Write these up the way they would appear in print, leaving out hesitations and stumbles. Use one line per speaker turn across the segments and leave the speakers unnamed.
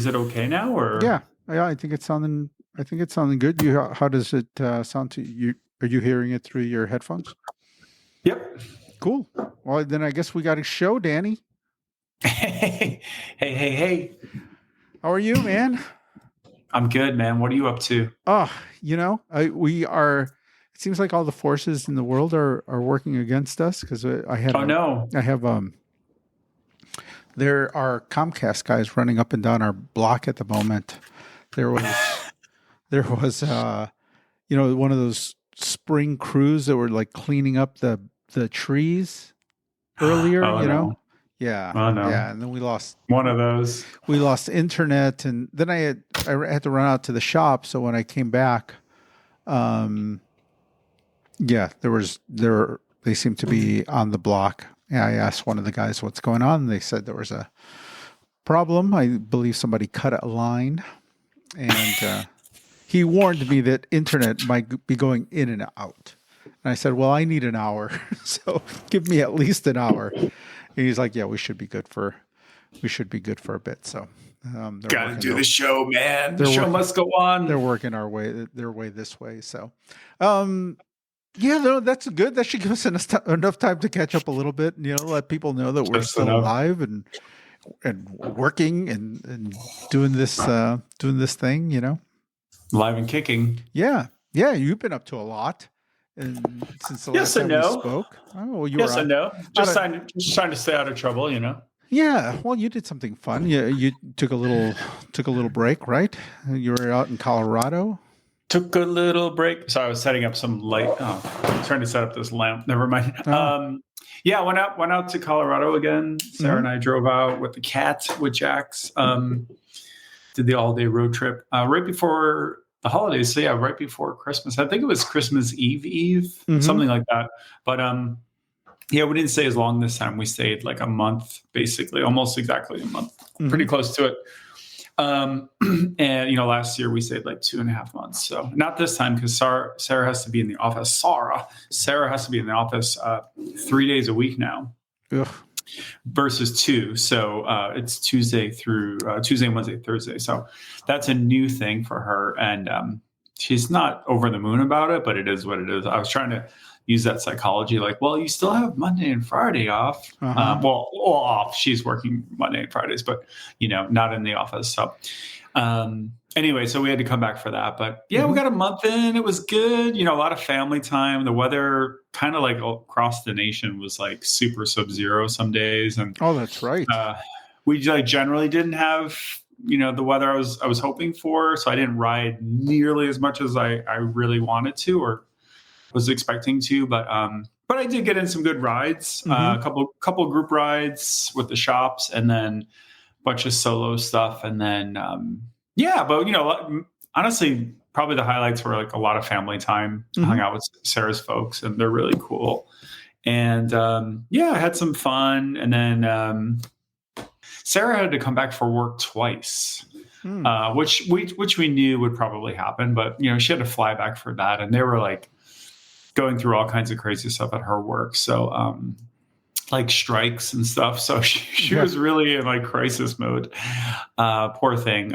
Is it okay now, or?
Yeah, I think it's sounding. I think it's sounding good. How does it sound to you? Are you hearing it through your headphones?
Yep.
Cool. Well, then I guess we got a show, Danny.
Hey, hey.
How are you, man?
I'm good, man. What are you up to?
Oh, we are. It seems like all the forces in the world are working against us because
Oh no.
I have there are Comcast guys running up and down our block at the moment. There was one of those spring crews that were like cleaning up the trees earlier,
Oh no.
Yeah.
Oh no.
Yeah, and then we lost
One of those.
internet, and then I had to run out to the shop, so when I came back, yeah, they seemed to be on the block. And I asked one of the guys what's going on, and they said there was a problem. I believe somebody cut a line, and he warned me that internet might be going in and out. And I said, well, I need an hour, so give me at least an hour. And he's like, yeah, we should be good for a bit. So
gotta do the show, man. The show must go on.
They're working their way this way. So, yeah, no, that's good. That should give us enough time to catch up a little bit. Let people know that we're still alive and working and doing this thing.
Live and kicking.
Yeah. You've been up to a lot, and since the last time we spoke. Oh, well,
yes and no. Just trying to stay out of trouble.
Yeah. Well, you did something fun. You took a little break, right? You were out in Colorado.
Took a little break. So I was setting up some light. Oh, I'm trying to set up this lamp. Never mind. Oh. Yeah, went out to Colorado again. Sarah and I drove out with the cat, with Jax. Did the all-day road trip right before the holidays. So yeah, right before Christmas. I think it was Christmas Eve, something like that. But yeah, we didn't stay as long this time. We stayed like a month, basically, almost exactly a month, pretty close to it. And last year we stayed like 2.5 months. So not this time, because Sarah has to be in the office. Sarah has to be in the office 3 days a week now.
Ugh.
Versus 2. So it's Tuesday, Wednesday, Thursday. So that's a new thing for her. And she's not over the moon about it, but it is what it is. I was trying to use that psychology, like, well, you still have Monday and Friday off. Well, off. She's working Monday and Fridays, but not in the office. So anyway, so we had to come back for that. But yeah, we got a month in. It was good. A lot of family time. The weather kind of like across the nation was like super sub-zero some days. And
oh, that's right.
We generally didn't have the weather I was hoping for. So I didn't ride nearly as much as I really wanted to or was expecting to, but I did get in some good rides, a couple group rides with the shops, and then a bunch of solo stuff. And then, but honestly, probably the highlights were like a lot of family time. Hung out with Sarah's folks, and they're really cool. And I had some fun. And then Sarah had to come back for work twice, which we knew would probably happen. But she had to fly back for that, and they were like going through all kinds of crazy stuff at her work. So, like strikes and stuff. So she was really in like crisis mode. Poor thing.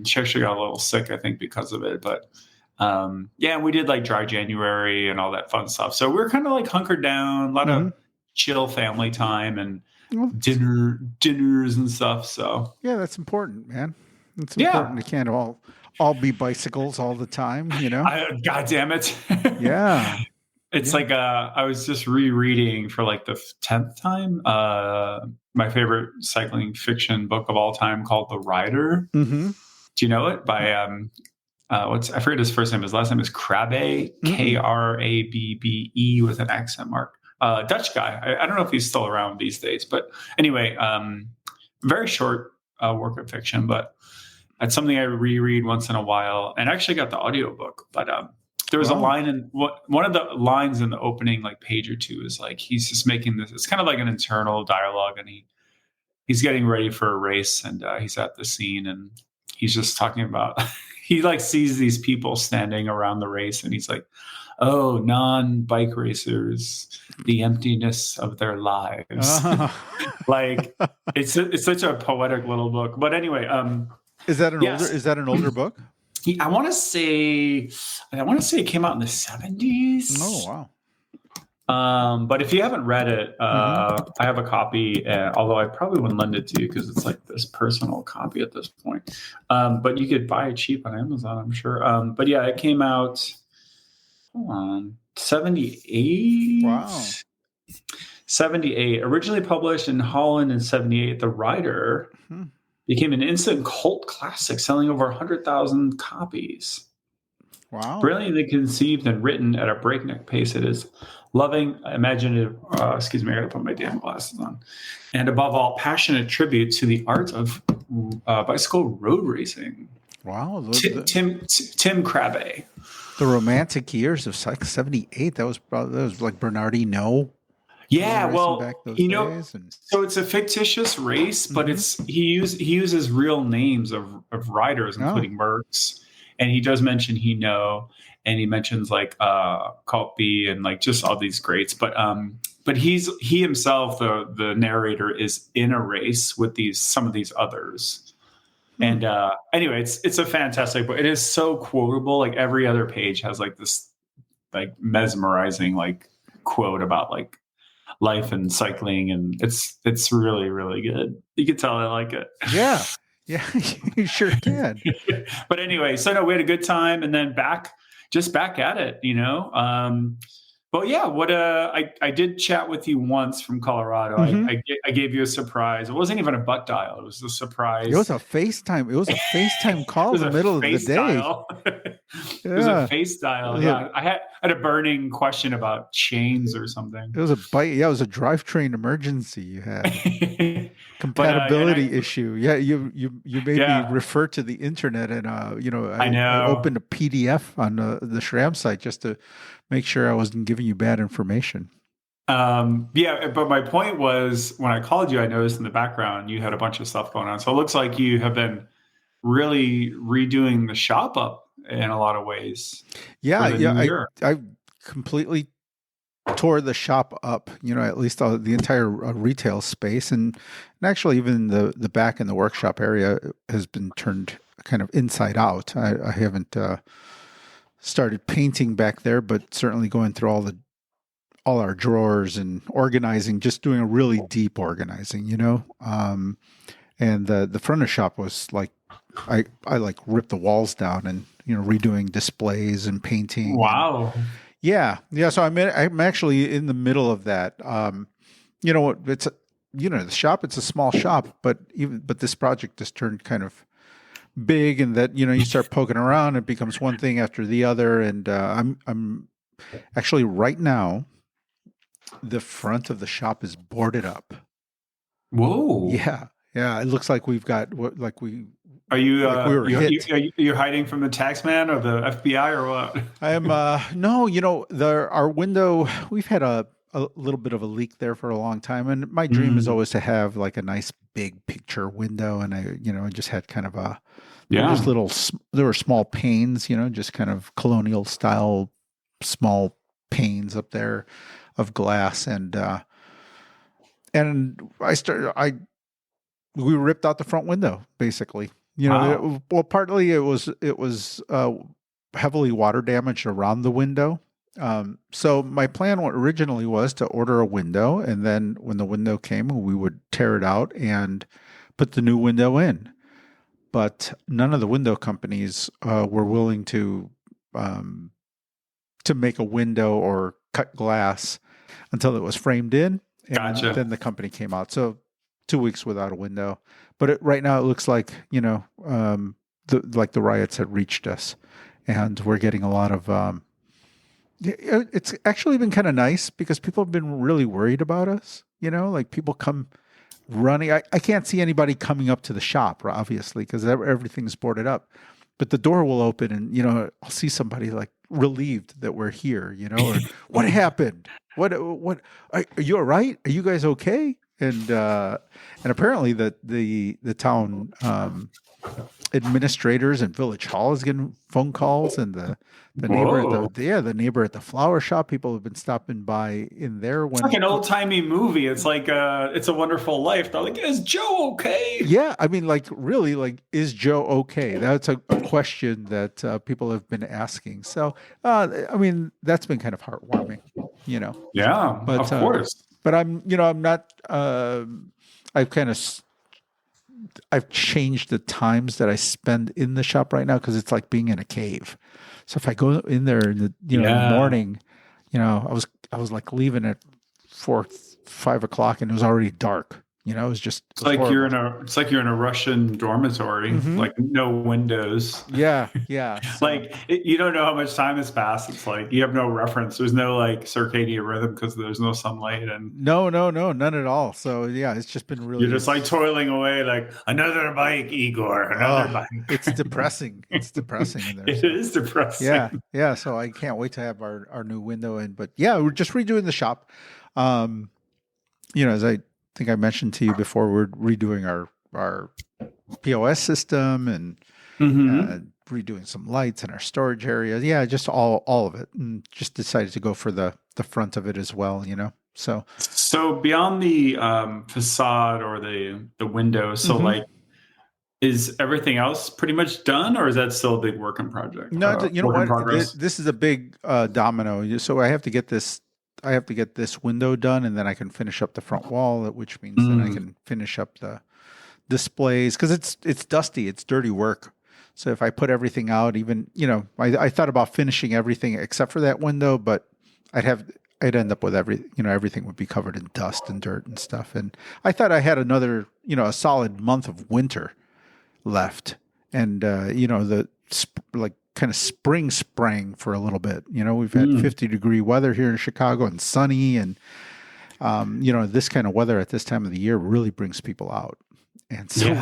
She actually got a little sick, I think, because of it. But we did like dry January and all that fun stuff. So we were kind of like hunkered down, a lot of chill family time and dinners and stuff. So
yeah, that's important, man. It's important. It can't all be bicycles all the time,
God damn it.
Yeah.
It's like I was just rereading for like the 10th time my favorite cycling fiction book of all time called The Rider. Do you know it? By I forget his first name. His last name is Krabbe, Krabbe with an accent mark. Dutch guy. I don't know if he's still around these days, but anyway, very short work of fiction, but it's something I reread once in a while. And I actually got the audiobook, but there was a line in one of the lines in the opening like page or two is like he's just making this. It's kind of like an internal dialogue, and he's getting ready for a race, and he's at the scene, and he's just talking about he like sees these people standing around the race, and he's like, "Oh, non-bike racers, the emptiness of their lives." Like it's such a poetic little book. But anyway,
Is that an older?
Yes.
Is that an older book?
I want to say it came out in the 70s.
Oh wow.
But if you haven't read it, I have a copy, although I probably wouldn't lend it to you because it's like this personal copy at this point. But you could buy it cheap on Amazon, I'm sure. But yeah, it came out, hold on, 78?
Wow.
78. Originally published in Holland in 78, The Rider became an instant cult classic, selling over 100,000 copies.
Wow.
Brilliantly conceived and written at a breakneck pace, it is loving, imaginative, excuse me, I gotta put my damn glasses on, and above all, passionate tribute to the art of bicycle road racing.
Wow.
Tim Krabbe.
The romantic years of 78. That was like Bernardi No.
Yeah, well,
back those
you know,
days and...
so it's a fictitious race, but he uses real names of riders, including Merckx, and he does mention Hino, and he mentions like Kopi and like just all these greats, but he himself, the narrator, is in a race with some of these others. And anyway, it's a fantastic book. It is so quotable. Like every other page has like this like mesmerizing like quote about like life and cycling, and it's really, really good. You can tell I like it.
Yeah, you sure can.
But anyway, so no, we had a good time, and then back at it, you know. But yeah, I did chat with you once from Colorado. I gave you a surprise. It wasn't even a butt dial. It was a surprise.
It was a FaceTime. It was a FaceTime call in the middle of the day.
It was a face dial. Yeah, I had a burning question about chains or something.
It was a bite. Yeah, it was a drivetrain emergency you had. Compatibility issue. Yeah, you made me refer to the internet, and I opened a PDF on the SRAM site just to make sure I wasn't giving you bad information.
But my point was, when I called you, I noticed in the background you had a bunch of stuff going on. So it looks like you have been really redoing the shop up in a lot of ways.
Yeah. I completely tore the shop up, at least the entire retail space, and actually even the back in the workshop area has been turned kind of inside out. I haven't started painting back there, but certainly going through all our drawers and organizing, just doing a really deep organizing, and the front of the shop was like, I like ripped the walls down and, redoing displays and painting.
Wow.
Yeah. So I'm actually in the middle of that. It's the shop. It's a small shop, but this project just turned kind of big, and that you start poking around, it becomes one thing after the other. And I'm actually right now, the front of the shop is boarded up.
Whoa.
Yeah. It looks like we've got
Are you hiding from the tax man or the FBI or what?
I am. No, our window, we've had a little bit of a leak there for a long time, and my dream is always to have like a nice big picture window, and I just had kind of there were small panes, just kind of colonial style small panes up there of glass, and we ripped out the front window basically. Partly it was heavily water damaged around the window. So my plan originally was to order a window, and then when the window came, we would tear it out and put the new window in. But none of the window companies were willing to make a window or cut glass until it was framed in. And
Gotcha.
Then the company came out. So 2 weeks without a window. But right now it looks like, the riots had reached us, and we're getting a lot of, it's actually been kind of nice because people have been really worried about us, like people come running. I can't see anybody coming up to the shop, obviously, because everything's boarded up, but the door will open and, I'll see somebody like relieved that we're here, or what happened? What, are you all right? Are you guys okay? And apparently the town administrators in Village Hall is getting phone calls, and the neighbor at
Whoa.
the neighbor at the flower shop. People have been stopping by in there
It's like
when.
an old timey movie. It's like It's a Wonderful Life. They're like, is Joe okay?
Yeah, I mean, like, really, like, is Joe okay? That's a question that people have been asking. So, I mean, that's been kind of heartwarming, you know.
Yeah,
But
of course.
I'm not. I've kind of I've changed the times that I spend in the shop right now because it's like being in a cave. So if I go in there in the in the
Yeah.
morning, I was like leaving at 4, 5 o'clock, and it was already dark. It was just
It's like you're in a Russian dormitory,
Mhm.
like no windows.
Yeah. So,
Like you don't know how much time has passed. It's like you have no reference. There's no like circadian rhythm because there's no sunlight, and
no, none at all. So yeah, it's just been really.
you're just like toiling away, like another bike, Igor, another bike.
It's depressing. It's depressing in there.
It is depressing.
Yeah. So I can't wait to have our new window in. But yeah, we're just redoing the shop. As I think I mentioned to you before, we're redoing our POS system and redoing some lights in our storage area. Yeah, just all of it, and just decided to go for the front of it as well. So
beyond the facade or the windows, so like, is everything else pretty much done, or is that still a big work in project?
no, you know
work in
what?
progress?
This is a big domino. So I have to get this. I have to get this window done, and then I can finish up the front wall, which means then I can finish up the displays because it's dusty, it's dirty work. So if I put everything out, even I thought about finishing everything except for that window, but I'd end up with everything would be covered in dust and dirt and stuff. And I thought I had another a solid month of winter left, and like kind of spring sprang for a little bit. We've had 50-degree weather here in Chicago and sunny, and this kind of weather at this time of the year really brings people out. And so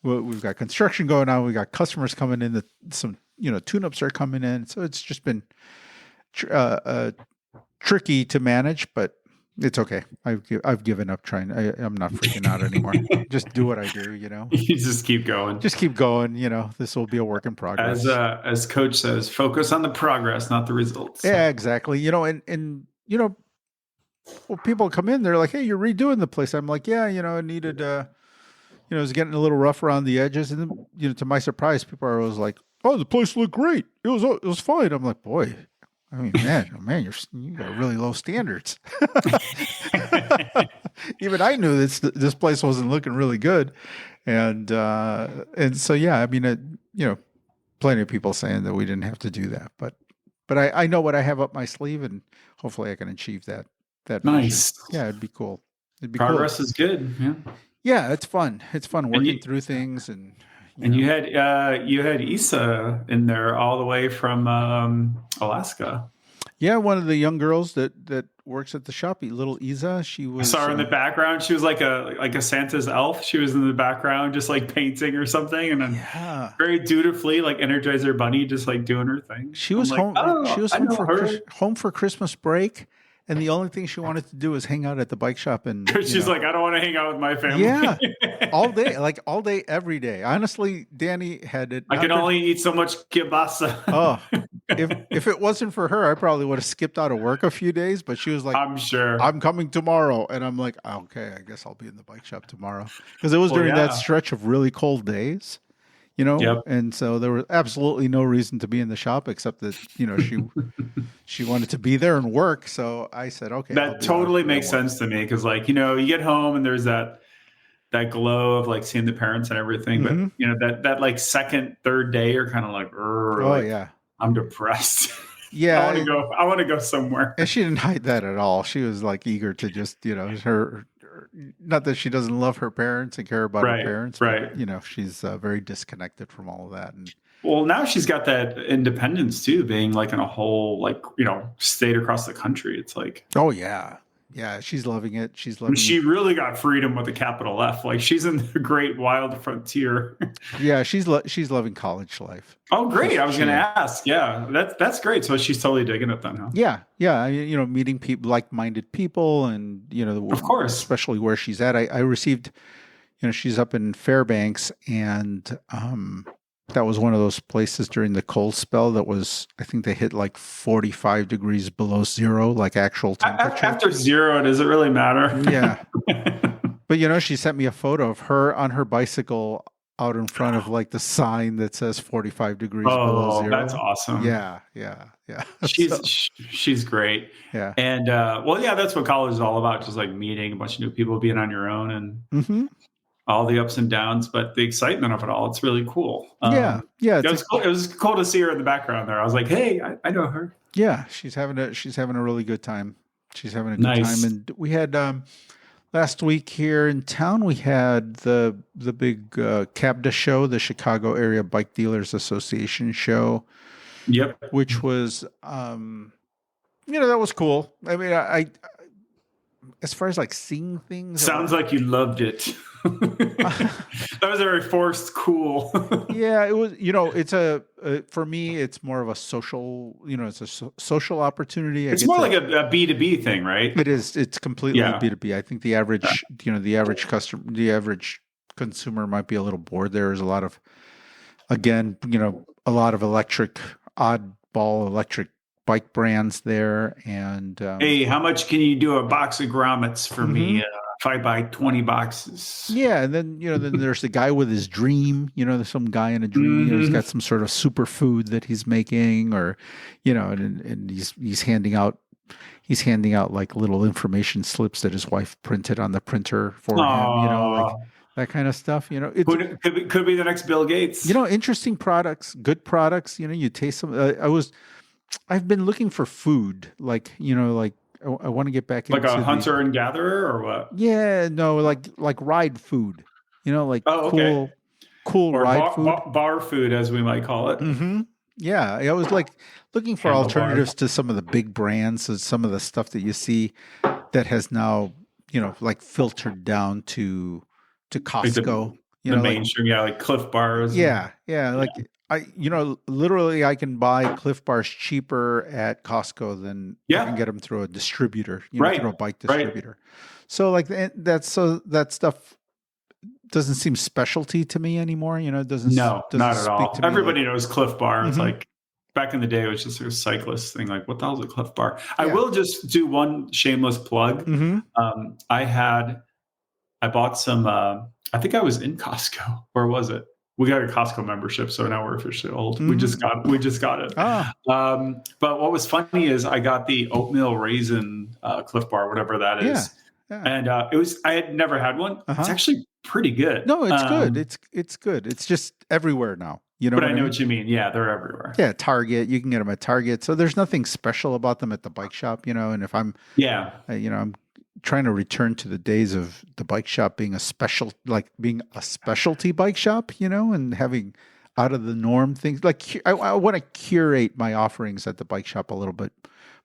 we've got construction going on. We got customers coming in. Some tune-ups are coming in. So it's just been tricky to manage, but it's okay. I've given up trying. I'm not freaking out anymore. Just do what I do.
You just keep going.
Just keep going. This will be a work in progress.
As Coach says, focus on the progress, not the results.
Yeah, exactly. Well, people come in, they're like, "Hey, you're redoing the place." I'm like, "Yeah, I needed, it was getting a little rough around the edges." And then, to my surprise, people are always like, "Oh, the place looked great. It was fine." I'm like, "Boy, I mean, man, you got really low standards." Even I knew this place wasn't looking really good, and so yeah, I mean, plenty of people saying that we didn't have to do that, but I know what I have up my sleeve, and hopefully I can achieve that.
Nice.
Vision. Yeah, it'd be cool.
Progress is good.
Yeah, it's fun. It's fun working through things, and
you had Issa in there all the way from Alaska.
Yeah, one of the young girls that works at the shop, little Isa. She was.
I saw her in the background. She was like a Santa's elf. She was in the background, just like painting or something, and then very dutifully, like Energizer Bunny, just like doing her thing.
She was home. She was home for Christmas break. And the only thing she wanted to do was hang out at the bike shop. And
she's like, I don't want to hang out with my family.
Yeah, all day, every day. Honestly, Danny had it.
I can only eat so much kielbasa.
Oh, if it wasn't for her, I probably would have skipped out of work a few days. But she was like,
I'm sure
I'm coming tomorrow, and I'm like, okay, I guess I'll be in the bike shop tomorrow because it was during that stretch of really cold days. And so there was absolutely no reason to be in the shop except that, she wanted to be there and work. So I said, okay.
That totally makes sense to me. Cause like, you get home and there's that glow of like seeing the parents and everything. But that like second, third day are kind of like,
yeah,
I'm depressed.
Yeah.
I want to go somewhere.
And she didn't hide that at all. She was like eager to just, her not that she doesn't love her parents and care about her parents, but she's very disconnected from all of that. And
well, now she's got that independence too, being like in a whole state across the country. It's like,
oh yeah, she's loving it.
She really got freedom with a capital F. Like she's in the great wild frontier.
Yeah, she's loving college life.
Oh, great! I was going to ask. Yeah, that's great. So she's totally digging it then, huh?
Yeah. Meeting people, like-minded people, and of
course,
especially where she's at. I received, she's up in Fairbanks, and that was one of those places during the cold spell that was, I think they hit like 45 degrees below zero, like actual temperature.
After zero, does it really matter?
Yeah. But she sent me a photo of her on her bicycle out in front of like the sign that says 45 degrees below
Oh,
zero.
that's awesome.
Yeah.
She's great.
Yeah.
And that's what college is all about, just like meeting a bunch of new people, being on your own, and all the ups and downs, but the excitement of it all, it's really cool.
Yeah.
It was cool to see her in the background there. I was like, hey, I know her.
Yeah, she's having a really good time. She's having a good time. And we had last week here in town, we had the big CABDA show, the Chicago Area Bike Dealers Association show.
Yep.
Which was that was cool. I mean, I as far as like seeing things,
sounds like you loved it. That was a very forced cool.
Yeah, it was. It's for me, it's more of a social. It's a social opportunity.
It's more like a B2B thing, right?
It is. It's completely B2B. I think the average, the average customer, the average consumer might be a little bored. There's a lot of, again, a lot of oddball electric bike brands there. And
hey, how much can you do a box of grommets for me? If I buy 20 boxes.
Yeah, and then then there's the guy with his dream. There's some guy in a dream. He's got some sort of superfood that he's making, or and he's handing out like little information slips that his wife printed on the printer for him. Like that kind of stuff. It
could be the next Bill Gates.
Interesting products, good products. You taste them. I've been looking for food, like I want to get back into
like a hunter and gatherer, or what?
Yeah, no, like ride food, cool
or
ride food,
bar food, as we might call it.
Mm-hmm. Yeah, I was like looking for alternatives to some of the big brands, and some of the stuff that you see that has now, like filtered down to Costco.
Like the mainstream, like Cliff Bars.
Yeah, like. Literally I can buy Cliff Bars cheaper at Costco than I can get them through a distributor, through a bike distributor. Right. So like that stuff doesn't seem specialty to me anymore. It doesn't.
No, not at all. Everybody knows Cliff Bar. It's like back in the day, it was just a cyclist thing. Like, what the hell is a Cliff Bar? I will just do one shameless plug. I bought some. I think I was in Costco. Where was it? We got a Costco membership, so now we're officially old. We just got it. But what was funny is I got the oatmeal raisin Cliff Bar, whatever that is, and I had never had one. It's actually pretty good.
No, it's good. It's good. It's just everywhere now.
But I know what you mean. Yeah, they're everywhere.
Yeah, Target. You can get them at Target. So there's nothing special about them at the bike shop, And if I'm I'm trying to return to the days of the bike shop being a specialty bike shop, and having out of the norm things. Like I want to curate my offerings at the bike shop a little bit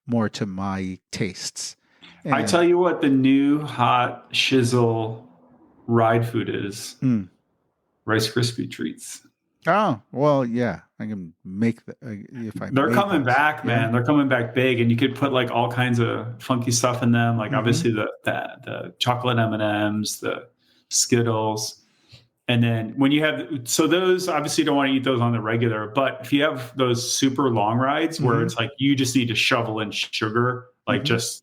more to my tastes. And
I tell you what, the new hot shizzle ride food is Rice Krispie treats.
Oh, well, yeah. I can make
They're coming back, man. Yeah. They're coming back big, and you could put like all kinds of funky stuff in them. Like obviously the chocolate M&Ms, the Skittles. And then when you have, so those obviously don't want to eat those on the regular, but if you have those super long rides where it's like, you just need to shovel in sugar, like just,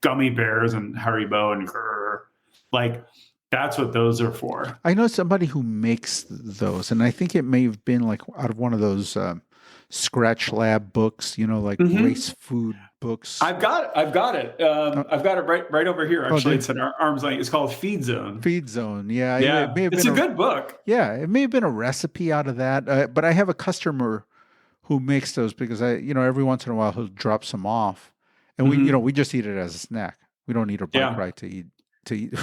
gummy bears and Haribo and like, that's what those are for.
I know somebody who makes those, and I think it may have been like out of one of those Scratch Lab books, like race food books.
I've got it. I've got it right over here. Actually, it's at arm's length. It's called Feed Zone.
Feed Zone. Yeah.
It's a good book.
Yeah. It may have been a recipe out of that. But I have a customer who makes those because every once in a while he'll drop some off, and we just eat it as a snack. We don't need a bike ride to eat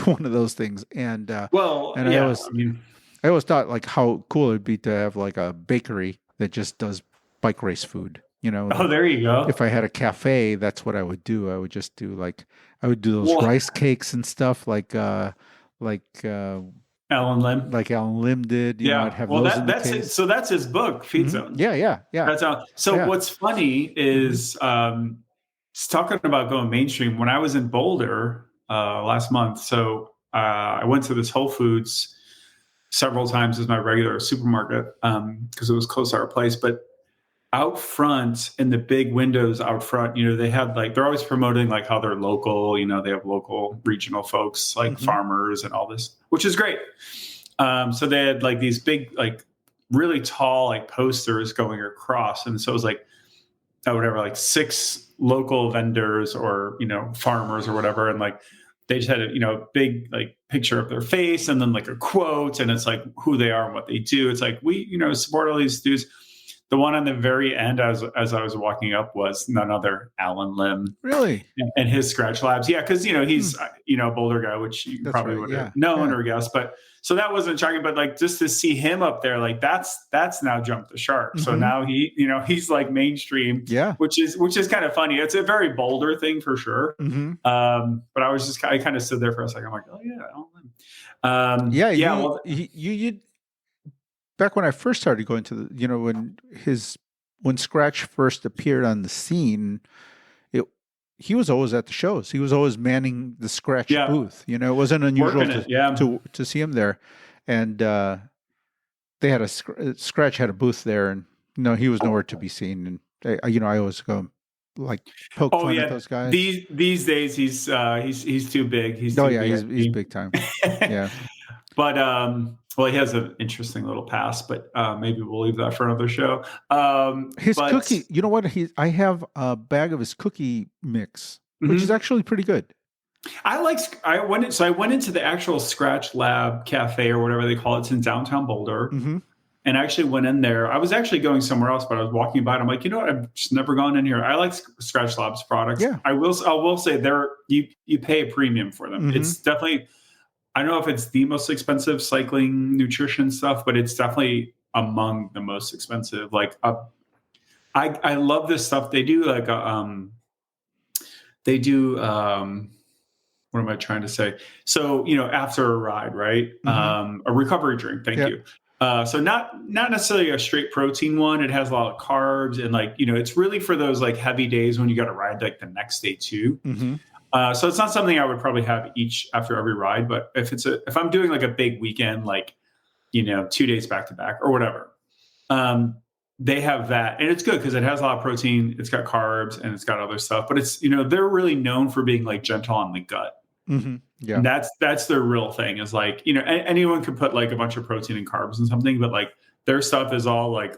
one of those things. And I always thought like how cool it'd be to have like a bakery that just does bike race food.
Oh, there you go.
If I had a cafe, that's what I would do. I would just do those rice cakes and stuff like Alan
Lim.
Like Alan Lim did. I'd have those in the case.
So that's his book, Feed Zone.
Yeah.
That's how. So what's funny is talking about going mainstream. When I was in Boulder last month, so I went to this Whole Foods several times as my regular supermarket because it was close to our place. But out front in the big windows out front, they had like, they're always promoting like how they're local, they have local regional folks like farmers and all this, which is great. So they had like these big, like really tall, like posters going across. And so it was like, whatever, like 6 local vendors or, farmers or whatever. And like, they just had a, big like picture of their face and then like a quote, and it's like who they are and what they do. It's like, we, support all these dudes. The one on the very end, as I was walking up, was none other Alan Lim.
Really?
And his Scratch Labs. Yeah, because, he's, a Boulder guy, which you probably would have known or guessed. But so that wasn't shocking. But like just to see him up there, like that's now jumped the shark. So now he's like mainstream.
Yeah.
Which is kind of funny. It's a very Boulder thing for sure. But I kind of stood there for a second. I'm like, oh yeah, Alan Lim.
Well, you back when I first started going to the, when Scratch first appeared on the scene, he was always at the shows. He was always manning the Scratch booth. It wasn't unusual to see him there. And they had Scratch had a booth there, and he was nowhere to be seen. And I always go like poke fun at those guys.
These days he's too big. He's
big time. Yeah.
But well, he has an interesting little past, but maybe we'll leave that for another show.
His cookie, you know what? I have a bag of his cookie mix, which is actually pretty good.
I went into the actual Scratch Lab Cafe or whatever they call it. It's in downtown Boulder. And I actually went in there. I was actually going somewhere else, but I was walking by and I'm like, what? I've just never gone in here. I like Scratch Labs products.
Yeah.
I will say you pay a premium for them. It's definitely, I don't know if it's the most expensive cycling nutrition stuff, but it's definitely among the most expensive. Like, I love this stuff. They do like, what am I trying to say? So, after a ride, right? A recovery drink. Thank you. So not necessarily a straight protein one. It has a lot of carbs and like, it's really for those like heavy days when you got to ride like the next day too. So it's not something I would probably have after every ride, but if I'm doing like a big weekend, like, 2 days back to back or whatever, they have that, and it's good because it has a lot of protein. It's got carbs and it's got other stuff, but it's, they're really known for being like gentle on the gut.
Yeah.
And that's their real thing is like, anyone can put like a bunch of protein and carbs in something, but like their stuff is all like,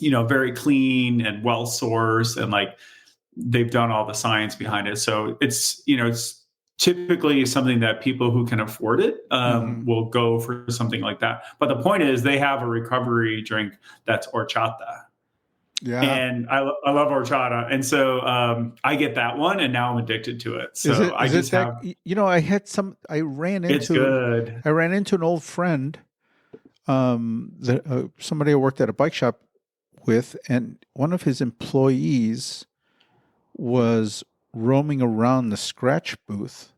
very clean and well sourced, and like, they've done all the science behind it. So it's typically something that people who can afford it will go for something like that. But the point is they have a recovery drink that's horchata.
Yeah.
And I love horchata. And so I get that one and now I'm addicted to it. So
I ran into,
it's good.
I ran into an old friend, somebody I worked at a bike shop with, and one of his employees was roaming around the Scratch booth,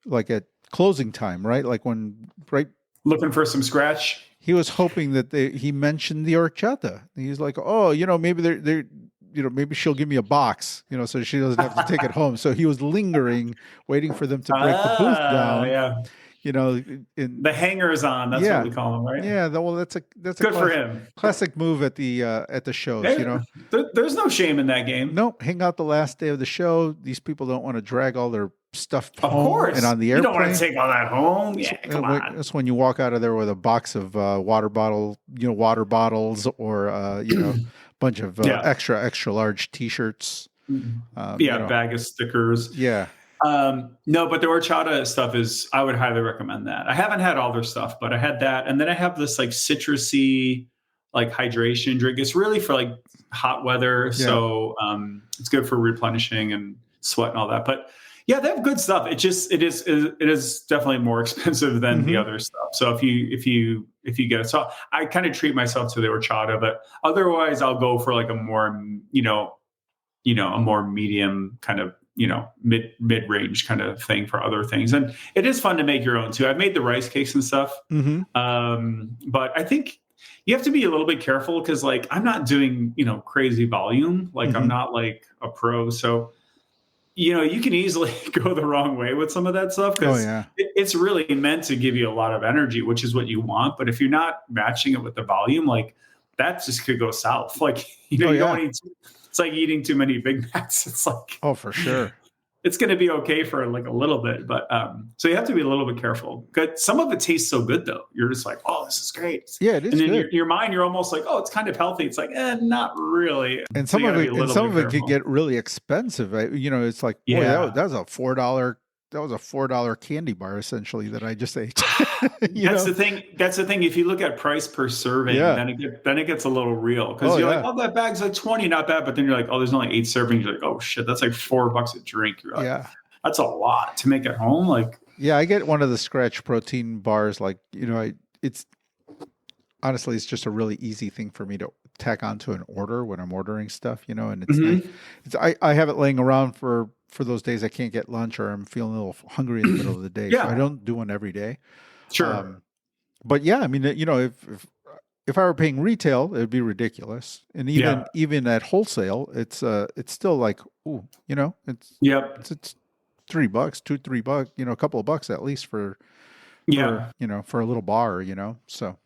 like at closing time, right? Like
looking for some Scratch.
He was hoping that he mentioned the horchata. He's like, oh, maybe they're maybe she'll give me a box, so she doesn't have to take it home. So he was lingering, waiting for them to break the booth down.
Yeah.
The
hangers on. That's what we call them, right?
Yeah. Well, that's
good for him.
Classic move at the shows.
There's no shame in that game.
No, hang out the last day of the show. These people don't want to drag all their stuff
home.
Of course. And on the airplane.
You don't want to take all that home. Yeah, come on.
That's when you walk out of there with a box of water bottles or bunch of extra large T-shirts.
Bag of stickers.
Yeah.
No, but the horchata stuff I would highly recommend that. I haven't had all their stuff, but I had that. And then I have this like citrusy, like hydration drink. It's really for like hot weather. Yeah. So, it's good for replenishing and sweat and all that. But yeah, they have good stuff. It is definitely more expensive than the other stuff. So if you get it, so I kind of treat myself to the horchata, but otherwise I'll go for like a more, a more medium kind of, mid-range kind of thing for other things. And it is fun to make your own too. I've made the rice cakes and stuff. But I think you have to be a little bit careful because like, I'm not doing, crazy volume. Like I'm not like a pro. So you can easily go the wrong way with some of that stuff
Oh
because
yeah.
it's really meant to give you a lot of energy, which is what you want. But if you're not matching it with the volume, like that just could go south. Like,
Oh
you don't
yeah.
want to eat, it's like eating too many Big Macs. It's like,
Oh, for sure.
it's going to be okay for like a little bit, but so you have to be a little bit careful. Good. Some of it tastes so good though. You're just like, oh, this is great.
Yeah, it
And
is
then
good.
your mind, you're almost like, oh, it's kind of healthy. It's like, not really.
And
So
some
you got
of
to be a
it, and
little
some
bit
of it could
careful.
get really expensive. It's like, boy,
Yeah.
that was a $4. That was a $4 candy bar essentially that I just ate.
That's the thing. That's the thing. If you look at price per serving,
Yeah.
then it gets a little real because
Oh
you're like,
yeah.
oh, that bag's like 20, not bad. But then you're like, oh, there's only 8 servings. You're like, oh shit, that's like $4 a drink. You're like,
Yeah.
that's a lot to make at home. Like,
Yeah, I get one of the scratch protein bars. Like, it's honestly, it's just a really easy thing for me to tack onto an order when I'm ordering stuff, and it's nice.
mhm.
I have it laying around for those days I can't get lunch or I'm feeling a little hungry in the middle of the day. So I
Yeah,
don't do one every day.
sure.
Um, but yeah, I mean, if I were paying retail, it'd be ridiculous. And
Yeah.
even at wholesale, it's still like, ooh,
Yep.
it's $3, $2, $3, a couple of bucks at least
Yeah.
for a little bar, so.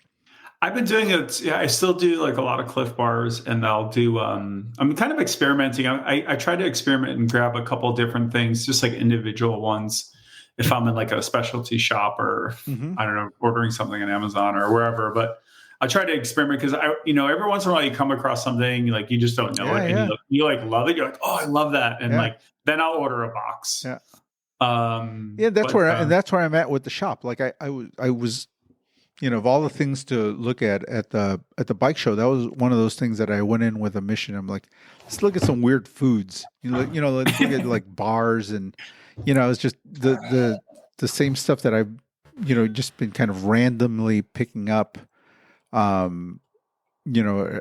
I've been doing it. Yeah, I still do like a lot of Cliff Bars, and I'll do. I'm kind of experimenting. I try to experiment and grab a couple of different things, just like individual ones. If I'm in like a specialty shop or
Mhm.
I don't know, ordering something on Amazon or wherever, but I try to experiment because every once in a while you come across something like you just don't know
Yeah,
it, and
yeah,
you like love it. You're like, oh, I love that, and
yeah,
like then I'll order a box.
yeah. Yeah,
But
that's where I'm at with the shop. Like I was, of all the things to look at the bike show, that was one of those things that I went in with a mission. I'm like, let's look at some weird foods. Let's look at like bars and it's just the same stuff that I've just been kind of randomly picking up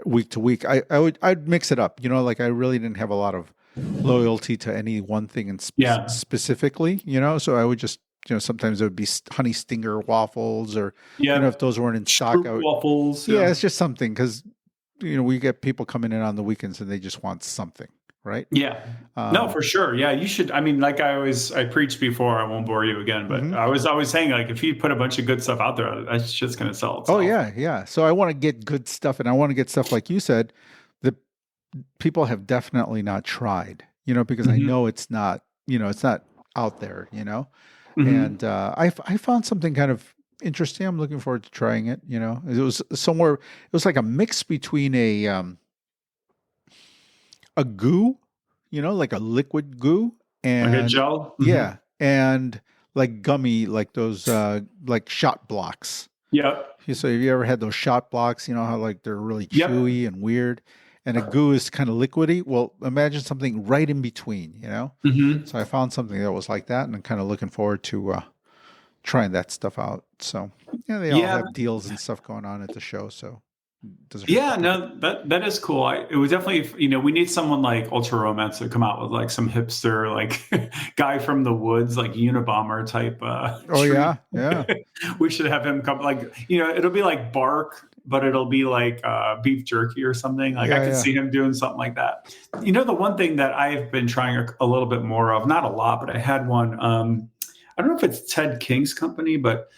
week to week. I'd mix it up, like I really didn't have a lot of loyalty to any one thing and
yeah,
specifically, so I would just, sometimes it would be honey stinger waffles or,
yeah,
if those weren't in stock,
Stroop waffles.
yeah,
Yeah.
it's just something because, we get people coming in on the weekends and they just want something, right?
Yeah. No,
Um,
for sure. Yeah, you should. I mean, like I preached before, I won't bore you again, but
mhm.
I was always saying, like, if you put a bunch of good stuff out there, that's just going to sell
Oh
itself.
yeah, yeah. So I want to get good stuff, and I want to get stuff like you said that people have definitely not tried. Because I
Hmm.
know it's not out there.
Hmm.
And I found something kind of interesting. I'm looking forward to trying it. It was somewhere. It was like a mix between a goo, like a liquid goo,
Like a
and
gel. Hmm.
yeah, and like gummy, like those like shot blocks.
Yep.
So have you ever had those shot blocks? You know how like they're really
Yep.
chewy and weird, and a goo is kind of liquidy. Well, imagine something right in between.
Hmm.
So I found something that was like that, and I'm kind of looking forward to trying that stuff out. So yeah, they all
Yeah.
have deals and stuff going on at the show, so it doesn't hurt to
Yeah,
pick it.
no, that is cool. It was definitely, we need someone like Ultra Romance to come out with like some hipster, like guy from the woods, like Unabomber type
Oh
treat.
yeah, yeah,
We should have him come, like, it'll be like bark, but it'll be like beef jerky or something. Like I
yeah,
could
yeah.
see him doing something like that. The one thing that I've been trying a little bit more of, not a lot, but I had one. I don't know if it's Ted King's company, but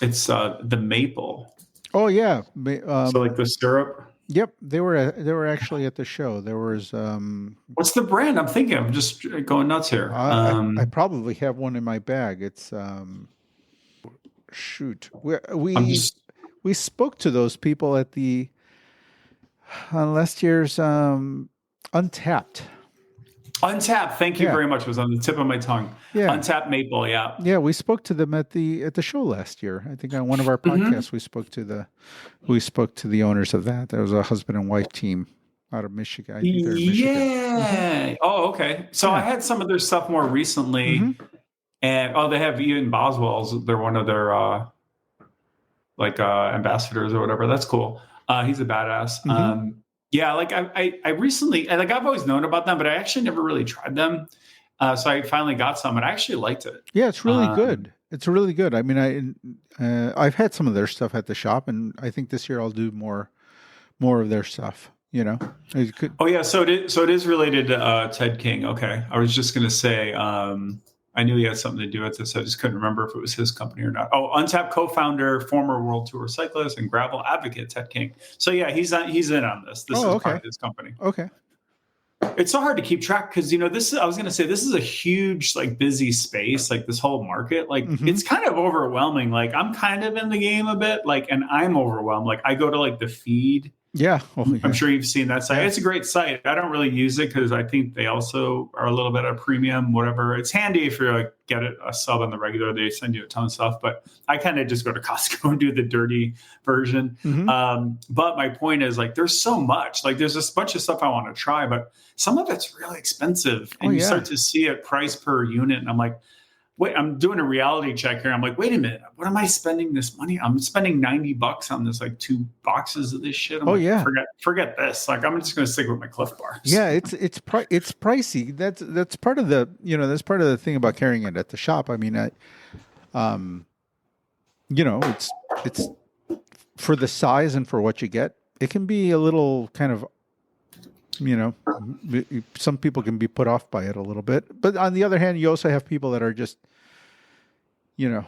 it's the maple.
Oh yeah.
So like the syrup.
Yep. They were actually at the show. There was
What's the brand? I'm thinking. I'm just going nuts here.
I probably have one in my bag. It's shoot.
I'm just
We spoke to those people at the on last year's Untapped.
Untapped. Thank you
Yeah.
very much. It was on the tip of my tongue.
Yeah.
Untapped maple. Yeah.
Yeah, we spoke to them at the show last year. I think on one of our
Hmm.
podcasts we spoke to the owners of that. There was a husband and wife team out of Michigan. I think they're in Michigan.
Yeah. Oh, okay. So I
Yeah.
had some of their stuff more recently,
Hmm.
and they have Ian Boswell's. They're one of their like ambassadors or whatever. That's cool. He's a badass.
Hmm.
Yeah, like I recently, like I've always known about them, but I actually never really tried them. So I finally got some, and I actually liked it.
Yeah, it's really
Um,
good. It's really good. I mean, I've had some of their stuff at the shop, and I think this year I'll do more of their stuff. You know, it could.
Oh yeah, so it is related to Ted King. Okay, I was just gonna say, I knew he had something to do with this. I just couldn't remember if it was his company or not. Oh, Untapped co-founder, former World Tour cyclist, and gravel advocate Ted King. So yeah, he's in on this. This
Oh,
is part
okay.
of his company.
Okay.
It's so hard to keep track because this is, I was gonna say, this is a huge, like, busy space, like this whole market. Like it's kind of overwhelming. Like I'm kind of in the game a bit, like, and I'm overwhelmed. Like I go to like the feed.
Yeah. Oh, yeah.
I'm sure you've seen that site.
Yeah.
It's a great site. I don't really use it because I think they also are a little bit of premium, whatever. It's handy if you're like get a sub on the regular. They send you a ton of stuff, but I kind of just go to Costco and do the dirty version. But my point is, like, there's so much. Like there's this bunch of stuff I want to try, but some of it's really expensive, and you start to see it price per unit, and I'm like, wait, I'm doing a reality check here. I'm like, wait a minute, what am I spending this money? I'm spending $90 on this, like 2 boxes of this shit. I'm like, forget this. Like, I'm just going to stick with my Cliff Bars.
Yeah, it's pricey. That's part of the that's part of the thing about carrying it at the shop. I mean, it's for the size and for what you get. It can be a little kind of, some people can be put off by it a little bit. But on the other hand, you also have people that are just, when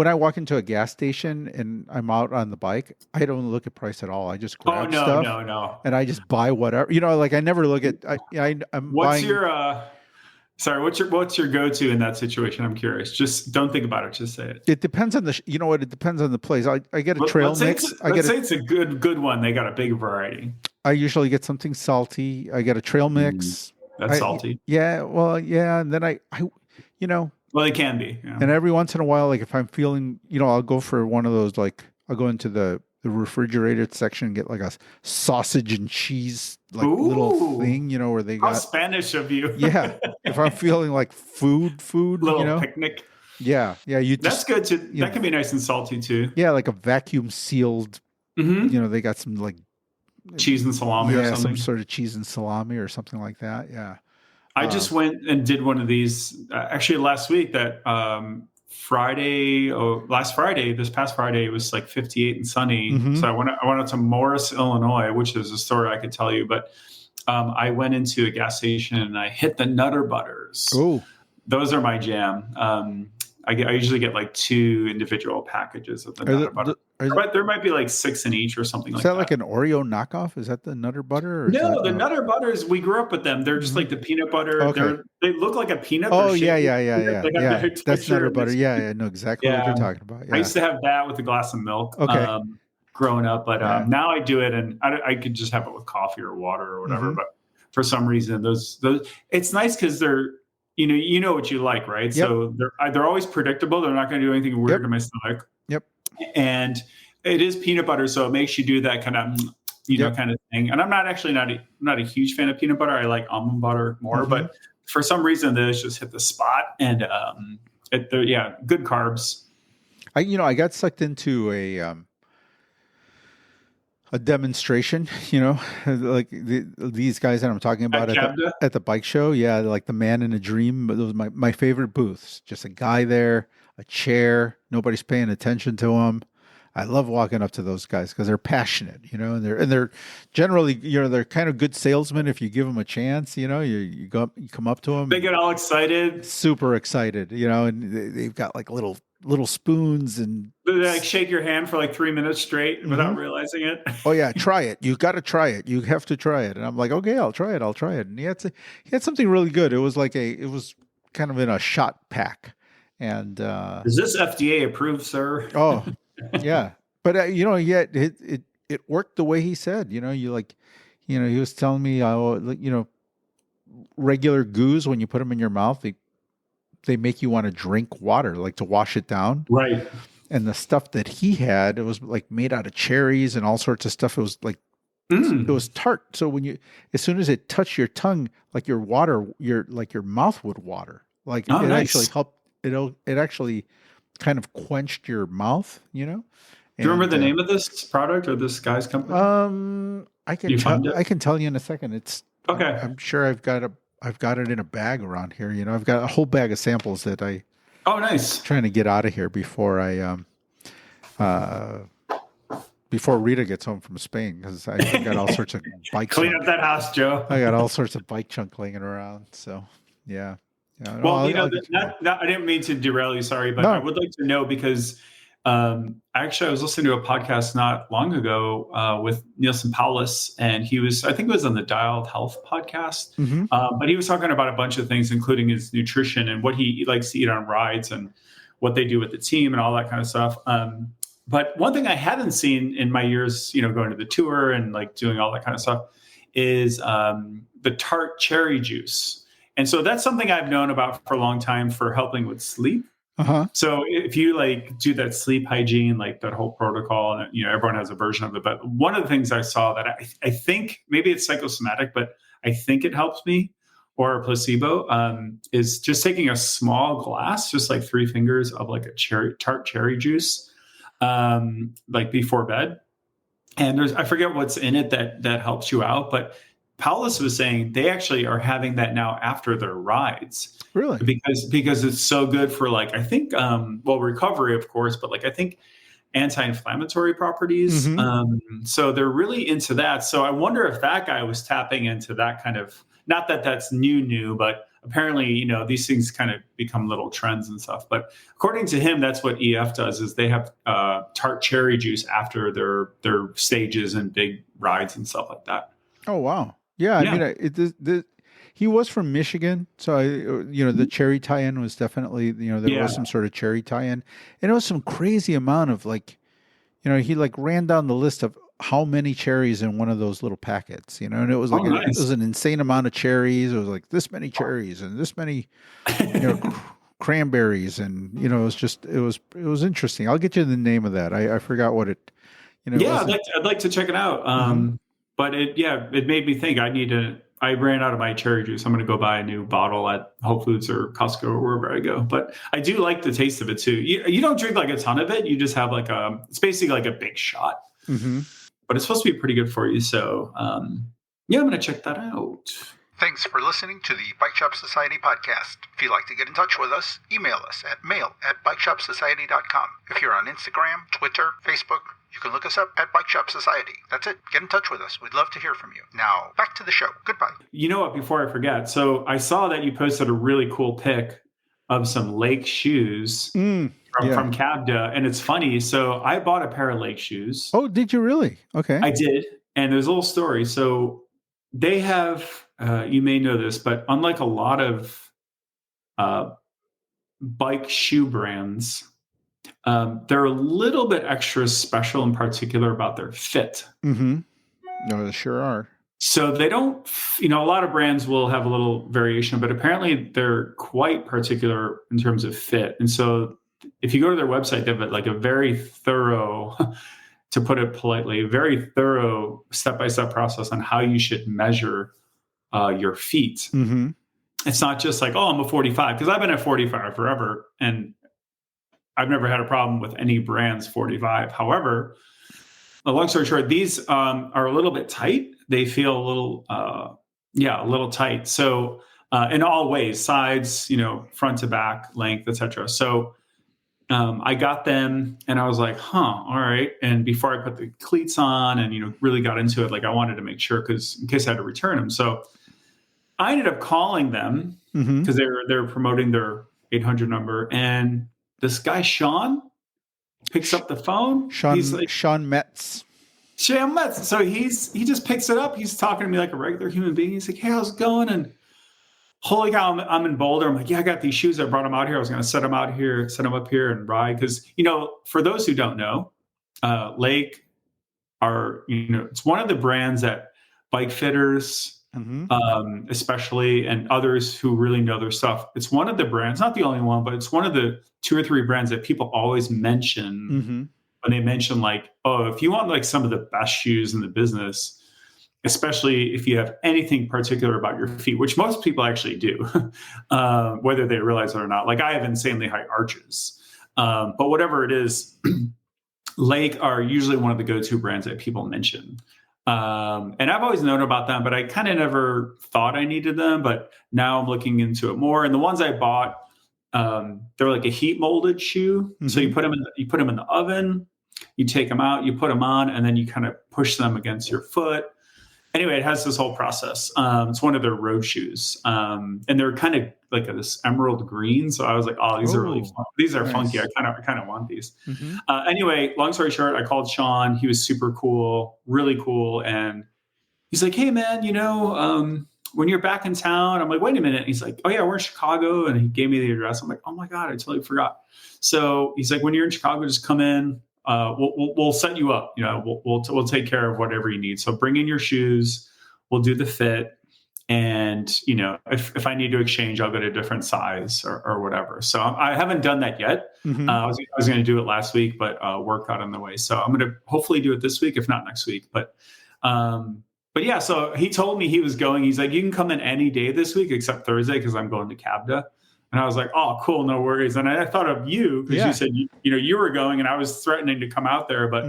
I walk into a gas station and I'm out on the bike, I don't look at price at all. I just grab stuff.
No.
And I just buy whatever. Like I never look at. I'm
what's
buying.
What's your go-to in that situation? I'm curious. Just don't think about it. Just say it.
It depends on the. It depends on the place. I get a trail mix.
Let's say it's a good one. They got a big variety.
I usually get something salty. I get a trail mix.
That's salty.
Yeah. Well, yeah. And then I.
Well, they can be. Yeah.
And every once in a while, like if I'm feeling, I'll go for one of those. Like I'll go into the refrigerated section and get like a sausage and cheese little thing, where they got.
How Spanish of you.
Yeah. If I'm feeling like food,
little picnic.
Yeah. Yeah.
That's good too. That can be nice and salty too.
Yeah. Like a vacuum sealed, they got some like
cheese and salami or something.
Some sort of cheese and salami or something like that. Yeah.
I just went and did one of these actually last week that this past Friday, it was like 58 and sunny. So I went out to Morris, Illinois, which is a story I could tell you, but I went into a gas station and I hit the Nutter Butters.
Oh,
those are my jam. I usually get like 2 individual packages of the Nutter Butter. But there might be like 6 in each or something like that.
Is that like an Oreo knockoff? Is that the Nutter Butter?
No, the Nutter Butters, we grew up with them. They're just like the peanut butter.
Okay.
They look like a peanut.
Oh, yeah. That's Nutter Butter. Yeah, I know exactly what you're talking about. Yeah.
I used to have that with a glass of milk growing up, but now I do it, and I could just have it with coffee or water or whatever. But for some reason, those it's nice because they're, you know what you like, right?
Yep.
So they're always predictable. They're not going to do anything weird to my stomach.
Yep.
And it is peanut butter, so it makes you do that kind of kind of thing. And I'm not a huge fan of peanut butter. I like almond butter more, but for some reason those just hit the spot. And good carbs.
I got sucked into a demonstration, like these guys that I'm talking about at the bike show. Yeah, like the Man in a Dream. Those are my favorite booths. Just a guy there, a chair, nobody's paying attention to him. I love walking up to those guys because they're passionate, and they're generally, they're kind of good salesmen if you give them a chance. You come up to them,
they get all excited,
super excited, and they've got like little spoons and
they like shake your hand for like 3 minutes straight without realizing it.
Oh yeah, try it. You got to try it. You have to try it. And I'm like, okay, I'll try it. And he had something really good. It was kind of in a shot pack. And
is this FDA approved, sir?
Oh. Yeah, but it worked the way he said. He was telling me, regular goos, when you put them in your mouth, they make you want to drink water, like to wash it down.
Right.
And the stuff that he had, it was like made out of cherries and all sorts of stuff. It was like it was tart. So as soon as it touched your tongue, like your mouth would water. Like actually helped. It actually kind of quenched your mouth, Do you
remember the name of this product or this guy's company?
I can tell you in a second. It's
okay.
I'm sure I've got it in a bag around here. I've got a whole bag of samples that
nice.
Trying to get out of here before I before Rita gets home from Spain, because I got all sorts of bike
Clean
junk.
up that house, Joe.
I got all sorts of bike junk laying around. So yeah, yeah. No,
Well,
I'll get you.
I didn't mean to derail you, sorry, but I
No.
would like to know because actually I was listening to a podcast not long ago with Nielsen Paulus, and I think it was on the Dialed Health podcast,
Mm-hmm.
but he was talking about a bunch of things, including his nutrition and what he likes to eat on rides and what they do with the team and all that kind of stuff. But one thing I hadn't seen in my years, going to the tour and like doing all that kind of stuff is the tart cherry juice. And so that's something I've known about for a long time for helping with sleep.
Uh-huh.
So if you like do that sleep hygiene, like that whole protocol, and everyone has a version of it. But one of the things I saw that I think maybe it's psychosomatic, but I think it helps me, or a placebo, is just taking a small glass, just like 3 fingers of like a tart cherry juice, like before bed. And I forget what's in it that helps you out, but Paulus was saying they actually are having that now after their rides.
Really?
Because it's so good for like, I think, recovery, of course, but like, I think anti-inflammatory properties.
Mm-hmm.
So they're really into that. So I wonder if that guy was tapping into that kind of, not that that's new, but apparently, these things kind of become little trends and stuff. But according to him, that's what EF does is they have tart cherry juice after their stages and big rides and stuff like that.
Oh, wow. Yeah. I mean, he was from Michigan. So, the cherry tie-in was definitely, there was some sort of cherry tie-in. And it was some crazy amount of like, he like ran down the list of how many cherries in one of those little packets, and it was like,
nice.
It was an insane amount of cherries. It was like this many cherries and this many, cranberries. And, it was interesting. I'll get you the name of that. I forgot what it,
I'd like to check it out. But it made me think I ran out of my cherry juice. I'm going to go buy a new bottle at Whole Foods or Costco or wherever I go. But I do like the taste of it too. You don't drink like a ton of it. You just have it's basically like a big shot.
Mm-hmm.
But it's supposed to be pretty good for you. So, I'm going to check that out.
Thanks for listening to the Bike Shop Society podcast. If you'd like to get in touch with us, email us at mail@bikeshopsociety.com. If you're on Instagram, Twitter, Facebook, you can look us up at Bike Shop Society. That's it. Get in touch with us. We'd love to hear from you. Now, back to the show. Goodbye.
You know what? Before I forget, so I saw that you posted a really cool pic of some Lake shoes from Cabda, and it's funny. So I bought a pair of Lake shoes.
Oh, did you really? Okay.
I did. And there's a little story. So they have, you may know this, but unlike a lot of bike shoe brands, they're a little bit extra special in particular about their fit.
Mm-hmm. No, they sure are.
So they don't, a lot of brands will have a little variation, but apparently they're quite particular in terms of fit. And so if you go to their website, they have like a very thorough, to put it politely, very thorough step-by-step process on how you should measure your feet.
Mm-hmm.
It's not just like, I'm a 45, because I've been at 45 forever, and I've never had a problem with any brand's 45. However, the long story short, these are a little bit tight. They feel a little tight. So in all ways, sides, front to back, length, etc. So I got them and I was like, all right. And before I put the cleats on and, really got into it, like I wanted to make sure because in case I had to return them. So I ended up calling them because they're promoting their 800 number. And this guy, Sean, picks up the phone.
Sean Metz.
Sean Metz. So he just picks it up. He's talking to me like a regular human being. He's like, hey, how's it going? And holy cow, I'm in Boulder. I'm like, I got these shoes. I brought them out here. I was going to set them up here and ride. Because, for those who don't know, Lake are, it's one of the brands that bike fitters, especially, and others who really know their stuff. It's one of the brands, not the only one, but it's one of the 2 or 3 brands that people always mention when they mention like, if you want like some of the best shoes in the business, especially if you have anything particular about your feet, which most people actually do, whether they realize it or not. Like I have insanely high arches, but whatever it is, Lake are usually one of the go-to brands that people mention. And I've always known about them, but I kind of never thought I needed them. But now I'm looking into it more. And the ones I bought, they're like a heat molded shoe. So you put them in the oven. You take them out, you put them on, and then you kind of push them against your foot. Anyway, it has this whole process. It's one of their road shoes, and they're kind of like this emerald green. So I was like, "Oh, these are really fun. These are funky. I kind of want these."
Mm-hmm.
Anyway, long story short, I called Sean. He was super cool, really cool, and he's like, "Hey, man, when you're back in town," I'm like, "Wait a minute." And he's like, "Oh yeah, we're in Chicago," and he gave me the address. I'm like, "Oh my god, I totally forgot." So he's like, "When you're in Chicago, just come in. We'll set you up. We'll take care of whatever you need. So bring in your shoes. We'll do the fit, and if I need to exchange, I'll get a different size or whatever." So I haven't done that yet.
Mm-hmm.
I was going to do it last week, but work got in the way. So I'm going to hopefully do it this week, if not next week. But yeah, so he told me he was going. He's like, "You can come in any day this week except Thursday because I'm going to Cabda." And I was like, "Oh, cool, no worries." And I thought of you because you said you were going, and I was threatening to come out there, but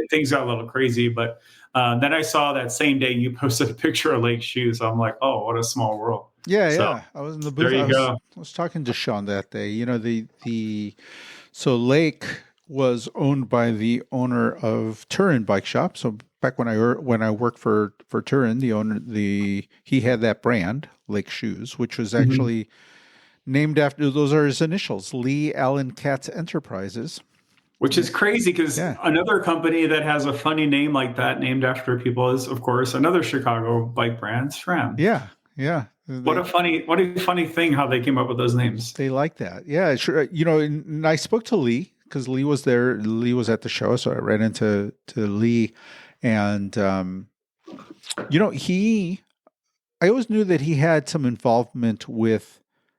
things got a little crazy. But then I saw that same day you posted a picture of Lake shoes. So I'm like, "Oh, what a small world."
Yeah. I was in the booth.
There you go.
I was talking to Sean that day. So Lake was owned by the owner of Turin Bike Shop. So back when I worked for Turin, he had that brand, Lake Shoes, which was actually named after, those are his initials, Lee Allen Katz Enterprises.
Which is crazy because another company that has a funny name like that named after people is, of course, another Chicago bike brand, SRAM.
Yeah.
What a funny thing how they came up with those names.
They like that. Yeah, sure. And I spoke to Lee because Lee was there. Lee was at the show, so I ran into Lee, and I always knew that he had some involvement with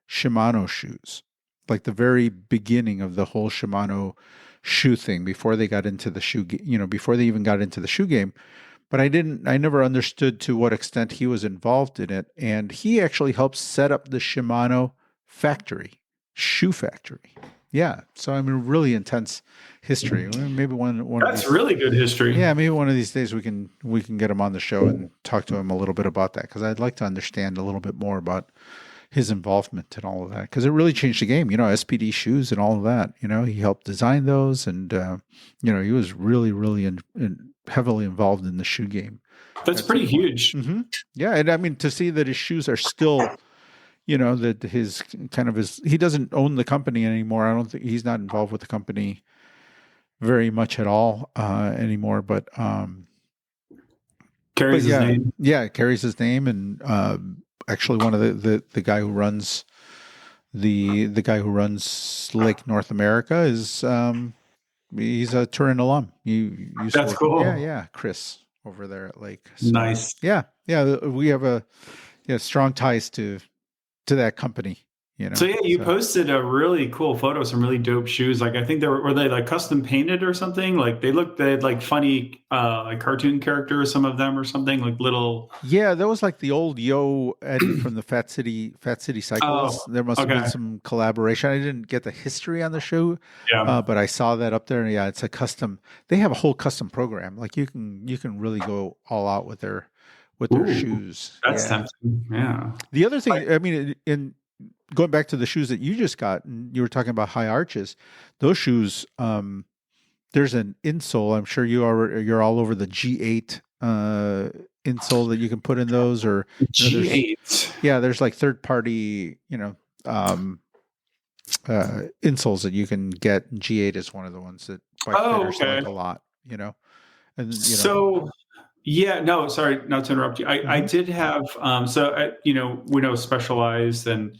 Shimano shoes, like the very beginning of the whole Shimano shoe thing before they got into the shoe, before they even got into the shoe game. But I never understood to what extent he was involved in it. And he actually helped set up the Shimano shoe factory. Yeah. So I mean, really intense history. Maybe one
that's really good history.
Yeah. Maybe one of these days we can get him on the show and talk to him a little bit about that. Cause I'd like to understand a little bit more about his involvement and all of that, because it really changed the game. SPD shoes and all of that. He helped design those, and he was really, really heavily involved in the shoe game.
That's pretty huge.
Mm-hmm. Yeah, and I mean to see that his shoes are still, that he doesn't own the company anymore. I don't think he's not involved with the company very much at all anymore. But
carries his name.
Yeah, it carries his name, and actually one of the guy who runs the guy who runs Lake North America is he's a Turin alum. You used
That's
to
cool.
Yeah, Chris over there at Lake. So,
nice.
Yeah. We have strong ties to that company.
So yeah, you posted a really cool photo, some really dope shoes. Like I think were they like custom painted or something? Like they had like funny like cartoon characters, some of them or something, like little.
Yeah, that was like the old Yo Eddie from the Fat City Cycles. There must have been some collaboration. I didn't get the history on the shoe, but I saw that up there. And yeah, it's a custom. They have a whole custom program. Like you can really go all out with their shoes.
That's tempting. Yeah.
The other thing, I mean, going back to the shoes that you just got, and you were talking about high arches, those shoes, there's an insole. I'm sure you're all over the G8 insole that you can put in those, or
G8.
There's like third party, insoles that you can get. G8 is one of the ones that bike fitters like a lot, and
Yeah, no, sorry, not to interrupt you. I did have, we know Specialized, and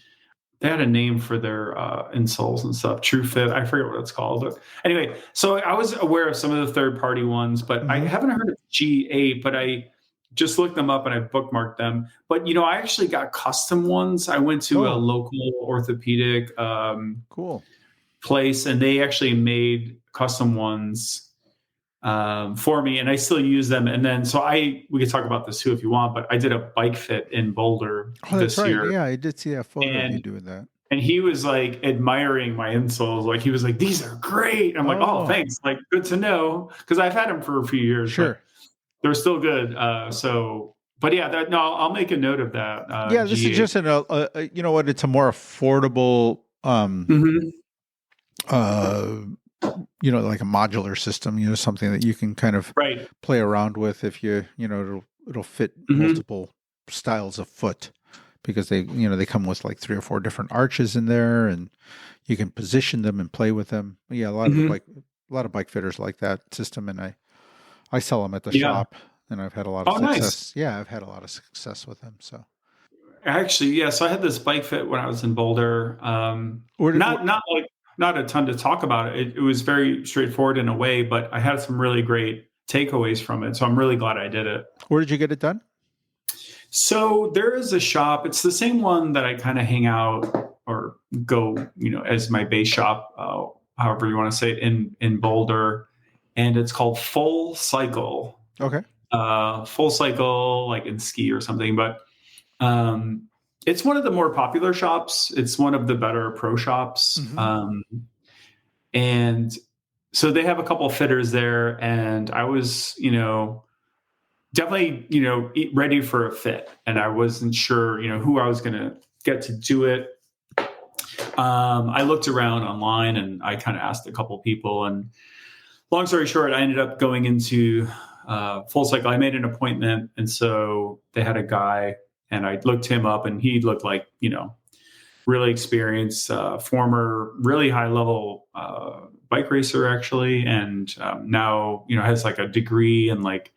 they had a name for their insoles and stuff. True Fit, I forget what it's called. But anyway, so I was aware of some of the third-party ones, but I haven't heard of G8, but I just looked them up and I bookmarked them. But, I actually got custom ones. I went to a local orthopedic place, and they actually made custom ones for me, and I still use them. And then, we could talk about this too if you want, but I did a bike fit in Boulder this year.
Yeah, I did see that photo of you doing that.
And he was like admiring my insoles. Like he was like, "These are great." I'm like, "Oh, thanks. Like, good to know." Because I've had them for a few years.
Sure.
They're still good. But yeah, I'll make a note of that.
This is just it's a more affordable, like a modular system, something that you can kind of
Right.
play around with if it'll fit multiple styles of foot, because they come with like 3 or 4 different arches in there, and you can position them and play with them. Yeah, a lot of bike fitters like that system, and I sell them at the shop, and I've had a lot of success.
Nice.
Yeah, I've had a lot of success with them. So
actually, yeah. So I had this bike fit when I was in Boulder. Not a ton to talk about it. It was very straightforward in a way, but I had some really great takeaways from it. So I'm really glad I did it.
Where did you get it done?
So there is a shop. It's the same one that I kind of hang out or go, as my base shop, however you want to say it, in Boulder, and it's called Full Cycle.
Okay.
Full Cycle, like in ski or something, but it's one of the more popular shops. It's one of the better pro shops, and so they have a couple of fitters there, and I was, definitely, ready for a fit. And I wasn't sure, who I was going to get to do it. I looked around online and I kind of asked a couple people, and long story short, I ended up going into Full Cycle. I made an appointment. And so they had a guy, and I looked him up, and he looked like, really experienced, former, really high level bike racer actually. And now, has like a degree in like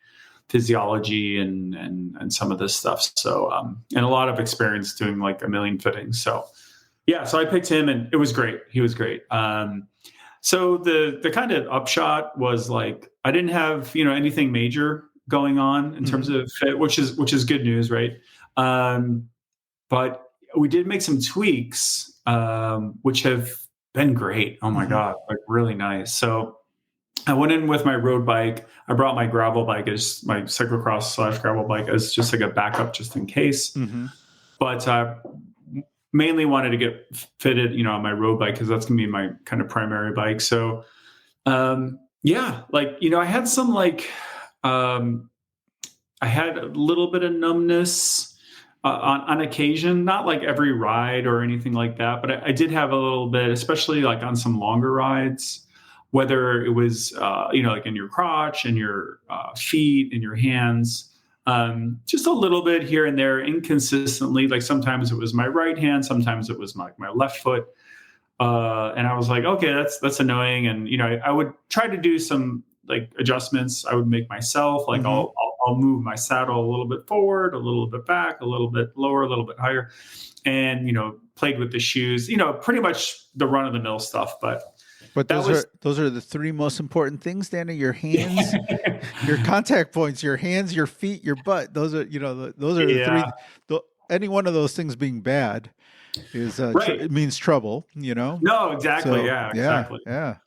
physiology and some of this stuff. So, and a lot of experience doing like a million fittings. So yeah, so I picked him, and it was great. He was great. So the kind of upshot was like, I didn't have, anything major going on in terms of fit, which is good news. Right. But we did make some tweaks, which have been great. Oh my God. Like really nice. So I went in with my road bike. I brought my gravel bike as my cyclocross / gravel bike as just like a backup, just in case. But mainly wanted to get fitted, on my road bike, because that's gonna be my kind of primary bike. So, I had some I had a little bit of numbness on occasion, not like every ride or anything like that, but I did have a little bit, especially like on some longer rides. Whether it was, like in your crotch and your feet and your hands, just a little bit here and there, inconsistently. Like sometimes it was my right hand, sometimes it was my left foot. And I was like, okay, that's annoying. And, I would try to do some like adjustments I would make myself. Like I'll move my saddle a little bit forward, a little bit back, a little bit lower, a little bit higher, and, played with the shoes, pretty much the run of the mill stuff.
But those are the 3 most important things, Danny. Your hands, your contact points, your hands, your feet, your butt. Those are the 3. Any one of those things being bad is right. It means trouble.
No, exactly. So, exactly.
Yeah.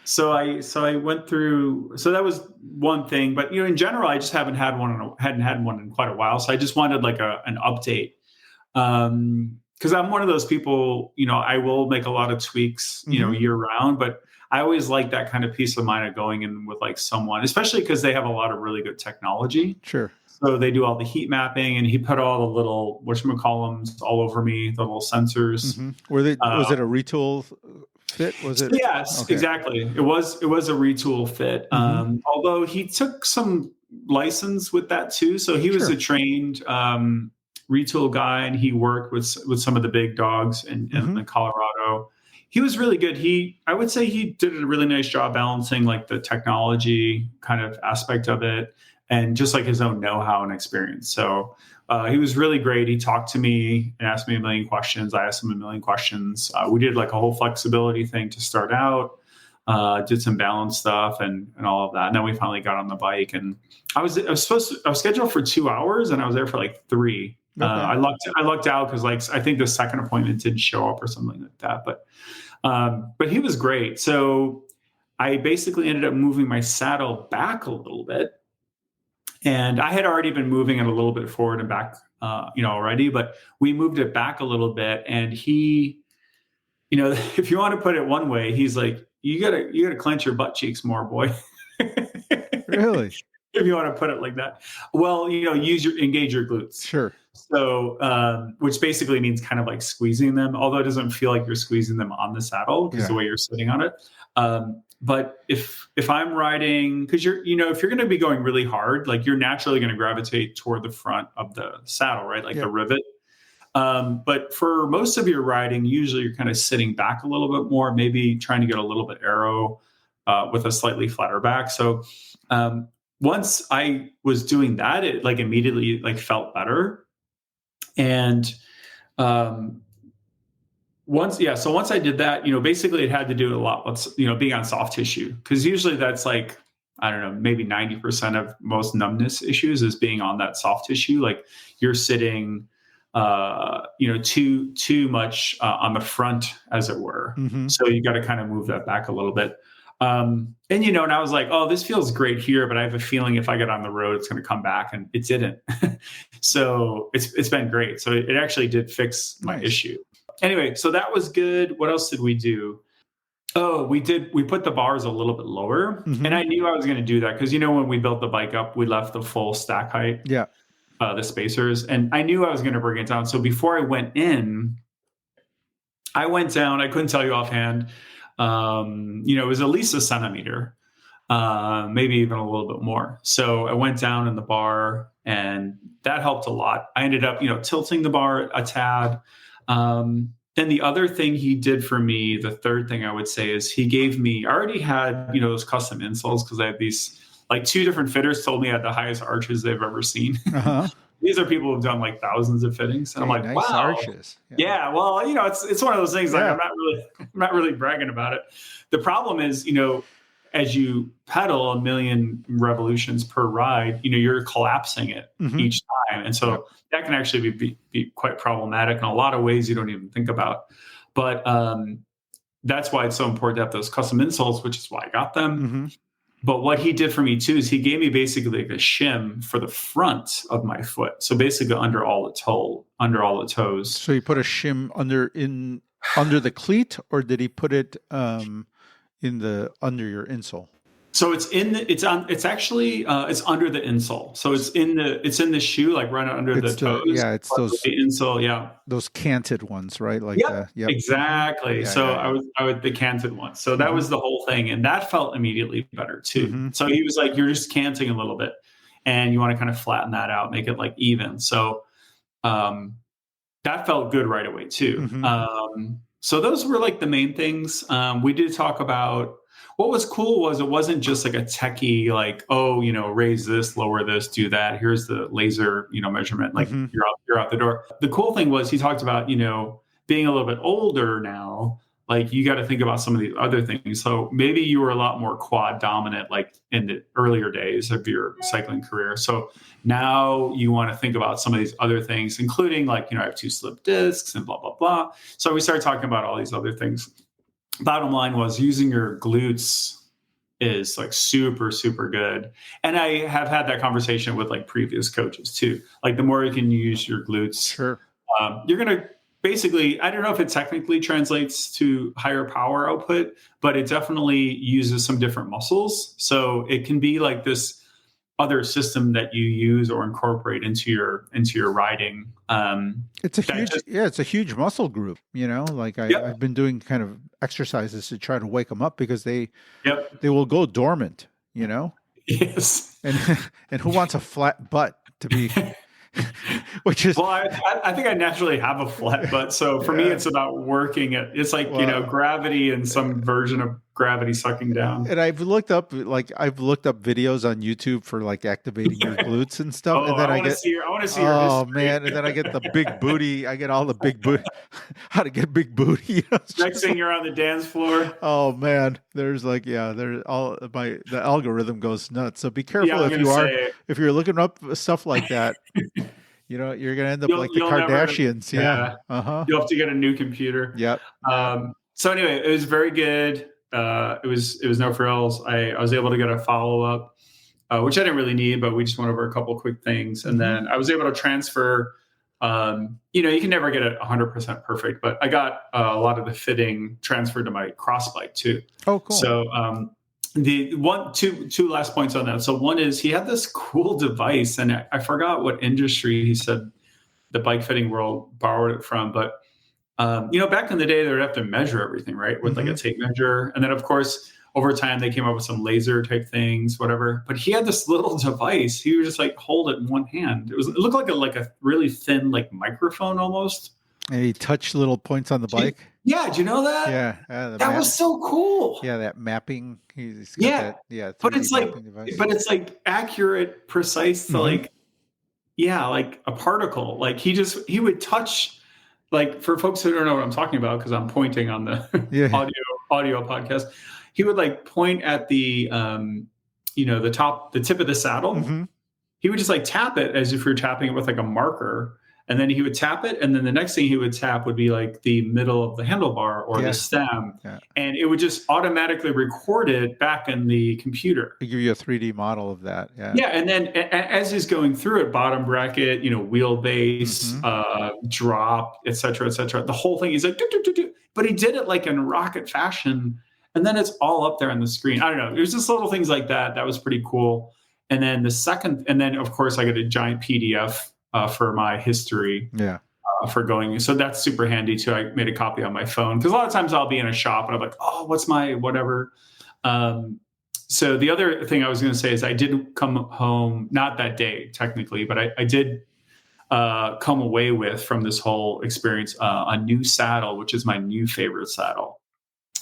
So I went through. So that was one thing, but in general, I just hadn't had one in quite a while. So I just wanted like an update. Because I'm one of those people, I will make a lot of tweaks, year round, but I always like that kind of peace of mind of going in with like someone, especially because they have a lot of really good technology.
Sure.
So they do all the heat mapping, and he put all the little whatchamacallums all over me, the little sensors.
Was it a retool fit? Was it?
Yes, okay. Exactly. It was a retool fit. Although he took some license with that too. So he was a trained retool guy, and he worked with some of the big dogs in Colorado. He was really good. I would say he did a really nice job balancing like the technology kind of aspect of it, and just like his own know-how and experience. So he was really great. He talked to me and asked me a million questions. I asked him a million questions. We did like a whole flexibility thing to start out, did some balance stuff and all of that. And then we finally got on the bike, and I was scheduled for 2 hours, and I was there for like 3. Okay. I lucked out because I think the second appointment didn't show up or something like that. But he was great. So I basically ended up moving my saddle back a little bit, and I had already been moving it a little bit forward and back, already. But we moved it back a little bit, and he, if you want to put it one way, he's like, you gotta clench your butt cheeks more, boy.
Really?
If you want to put it like that. Well, engage your glutes.
Sure.
So, which basically means kind of like squeezing them, although it doesn't feel like you're squeezing them on the saddle because the way you're sitting on it. But if I'm riding, because if you're going to be going really hard, like you're naturally going to gravitate toward the front of the saddle, right? Like the rivet. But for most of your riding, usually you're kind of sitting back a little bit more, maybe trying to get a little bit aero with a slightly flatter back. So once I was doing that, it like immediately like felt better. And once I did that, basically it had to do a lot with, being on soft tissue. Cause usually that's like, I don't know, maybe 90% of most numbness issues is being on that soft tissue. Like you're sitting, too much on the front, as it were.
Mm-hmm.
So you got to kind of move that back a little bit. And I was like, oh, this feels great here, but I have a feeling if I get on the road, it's going to come back, and it didn't. So it's been great. So it actually did fix my issue. Anyway, so that was good. What else did we do? Oh, we put the bars a little bit lower, and I knew I was going to do that because, when we built the bike up, we left the full stack height.
Yeah.
The spacers, and I knew I was going to bring it down. So before I went in, I went down. I couldn't tell you offhand. It was at least a centimeter, maybe even a little bit more. So I went down in the bar, and that helped a lot. I ended up, tilting the bar a tad. Then the other thing he did for me, the third thing I would say, is he gave me. I already had, those custom insoles because I have these. Like 2 different fitters told me I had the highest arches they've ever seen.
Uh-huh.
These are people who've done like thousands of fittings, and I'm like,
nice
wow,
arches.
Yeah. Well, it's one of those things. Like I'm not really bragging about it. The problem is, as you pedal a million revolutions per ride, you're collapsing it each time, and so that can actually be quite problematic in a lot of ways you don't even think about. But that's why it's so important to have those custom insoles, which is why I got them.
Mm-hmm.
But what he did for me too is he gave me basically like a shim for the front of my foot. So basically under all the toes.
So you put a shim under the cleat, or did he put it under your insole?
So it's under the insole. So it's in the shoe, like right under the toes.
It's those
the insole. Yeah.
Those canted ones, right? Like
exactly. I was the canted one. So that was the whole thing. And that felt immediately better too. Mm-hmm. So he was like, you're just canting a little bit and you want to kind of flatten that out, make it like even. So that felt good right away too. Mm-hmm. So those were like the main things. We did talk about. What was cool was it wasn't just like a techie, like, raise this, lower this, do that. Here's the laser, measurement. Like you're out the door. The cool thing was he talked about, being a little bit older now, like you got to think about some of the other things. So maybe you were a lot more quad dominant, like in the earlier days of your cycling career. So now you want to think about some of these other things, including like, I have 2 slip discs and blah, blah, blah. So we started talking about all these other things. Bottom line was using your glutes is like super, super good. And I have had that conversation with like previous coaches too. Like the more you can use your glutes,
sure.
You're going to basically, I don't know if it technically translates to higher power output, but it definitely uses some different muscles. So it can be like this other system that you use or incorporate into your riding.
It's a huge muscle group, like I've been doing kind of exercises to try to wake them up because they will go dormant,
Yes.
And who wants a flat butt to be, which is,
well, I think I naturally have a flat butt. So for me, it's about working it. It's like, gravity and some version of gravity sucking down.
And I've looked up videos on YouTube for like activating your glutes and stuff. And then I want to see your man. And then I get the big booty. I get all the big booty, how to get big booty.
Next thing you're on the dance floor.
Oh man. There's like, the algorithm goes nuts. So be careful if you're looking up stuff like that. You're going to end up like the Kardashians.
You'll have to get a new computer.
Yep.
So anyway, it was very good. It was no frills. I was able to get a follow-up, which I didn't really need, but we just went over a couple quick things. And then I was able to transfer, you can never get it 100% perfect, but I got a lot of the fitting transferred to my cross bike too.
Oh, cool.
So, two last points on that. So one is he had this cool device, and I forgot what industry he said the bike fitting world borrowed it from, but back in the day, they would have to measure everything, right? With like a tape measure. And then, of course, over time, they came up with some laser type things, whatever. But he had this little device. He would just like hold it in one hand. It looked like a really thin, like microphone almost.
And he touched little points on the bike.
Yeah. Do you know that?
Yeah.
That was so cool.
Yeah. That mapping. He's got that. Yeah.
But it's like,
device.
but it's like accurate, precise to like a particle. Like he would touch, like for folks who don't know what I'm talking about, because I'm pointing on the audio podcast, he would like point at the the tip of the saddle. He would just like tap it as if you're tapping it with like a marker. And then he would tap it. And then the next thing he would tap would be like the middle of the handlebar or the stem. Yeah. And it would just automatically record it back in the computer.
They give you a 3D model of that. Yeah.
Yeah. And then as he's going through it, bottom bracket, wheelbase, drop, et cetera, the whole thing, he's like, do. But he did it like in rocket fashion. And then it's all up there on the screen. I don't know. It was just little things like that. That was pretty cool. And then of course, I got a giant PDF for my history for going. So that's super handy too. I made a copy on my phone because a lot of times I'll be in a shop and I'm like, oh, what's my whatever. So the other thing I was going to say is I did come home, not that day technically, but I did come away with from this whole experience a new saddle, which is my new favorite saddle.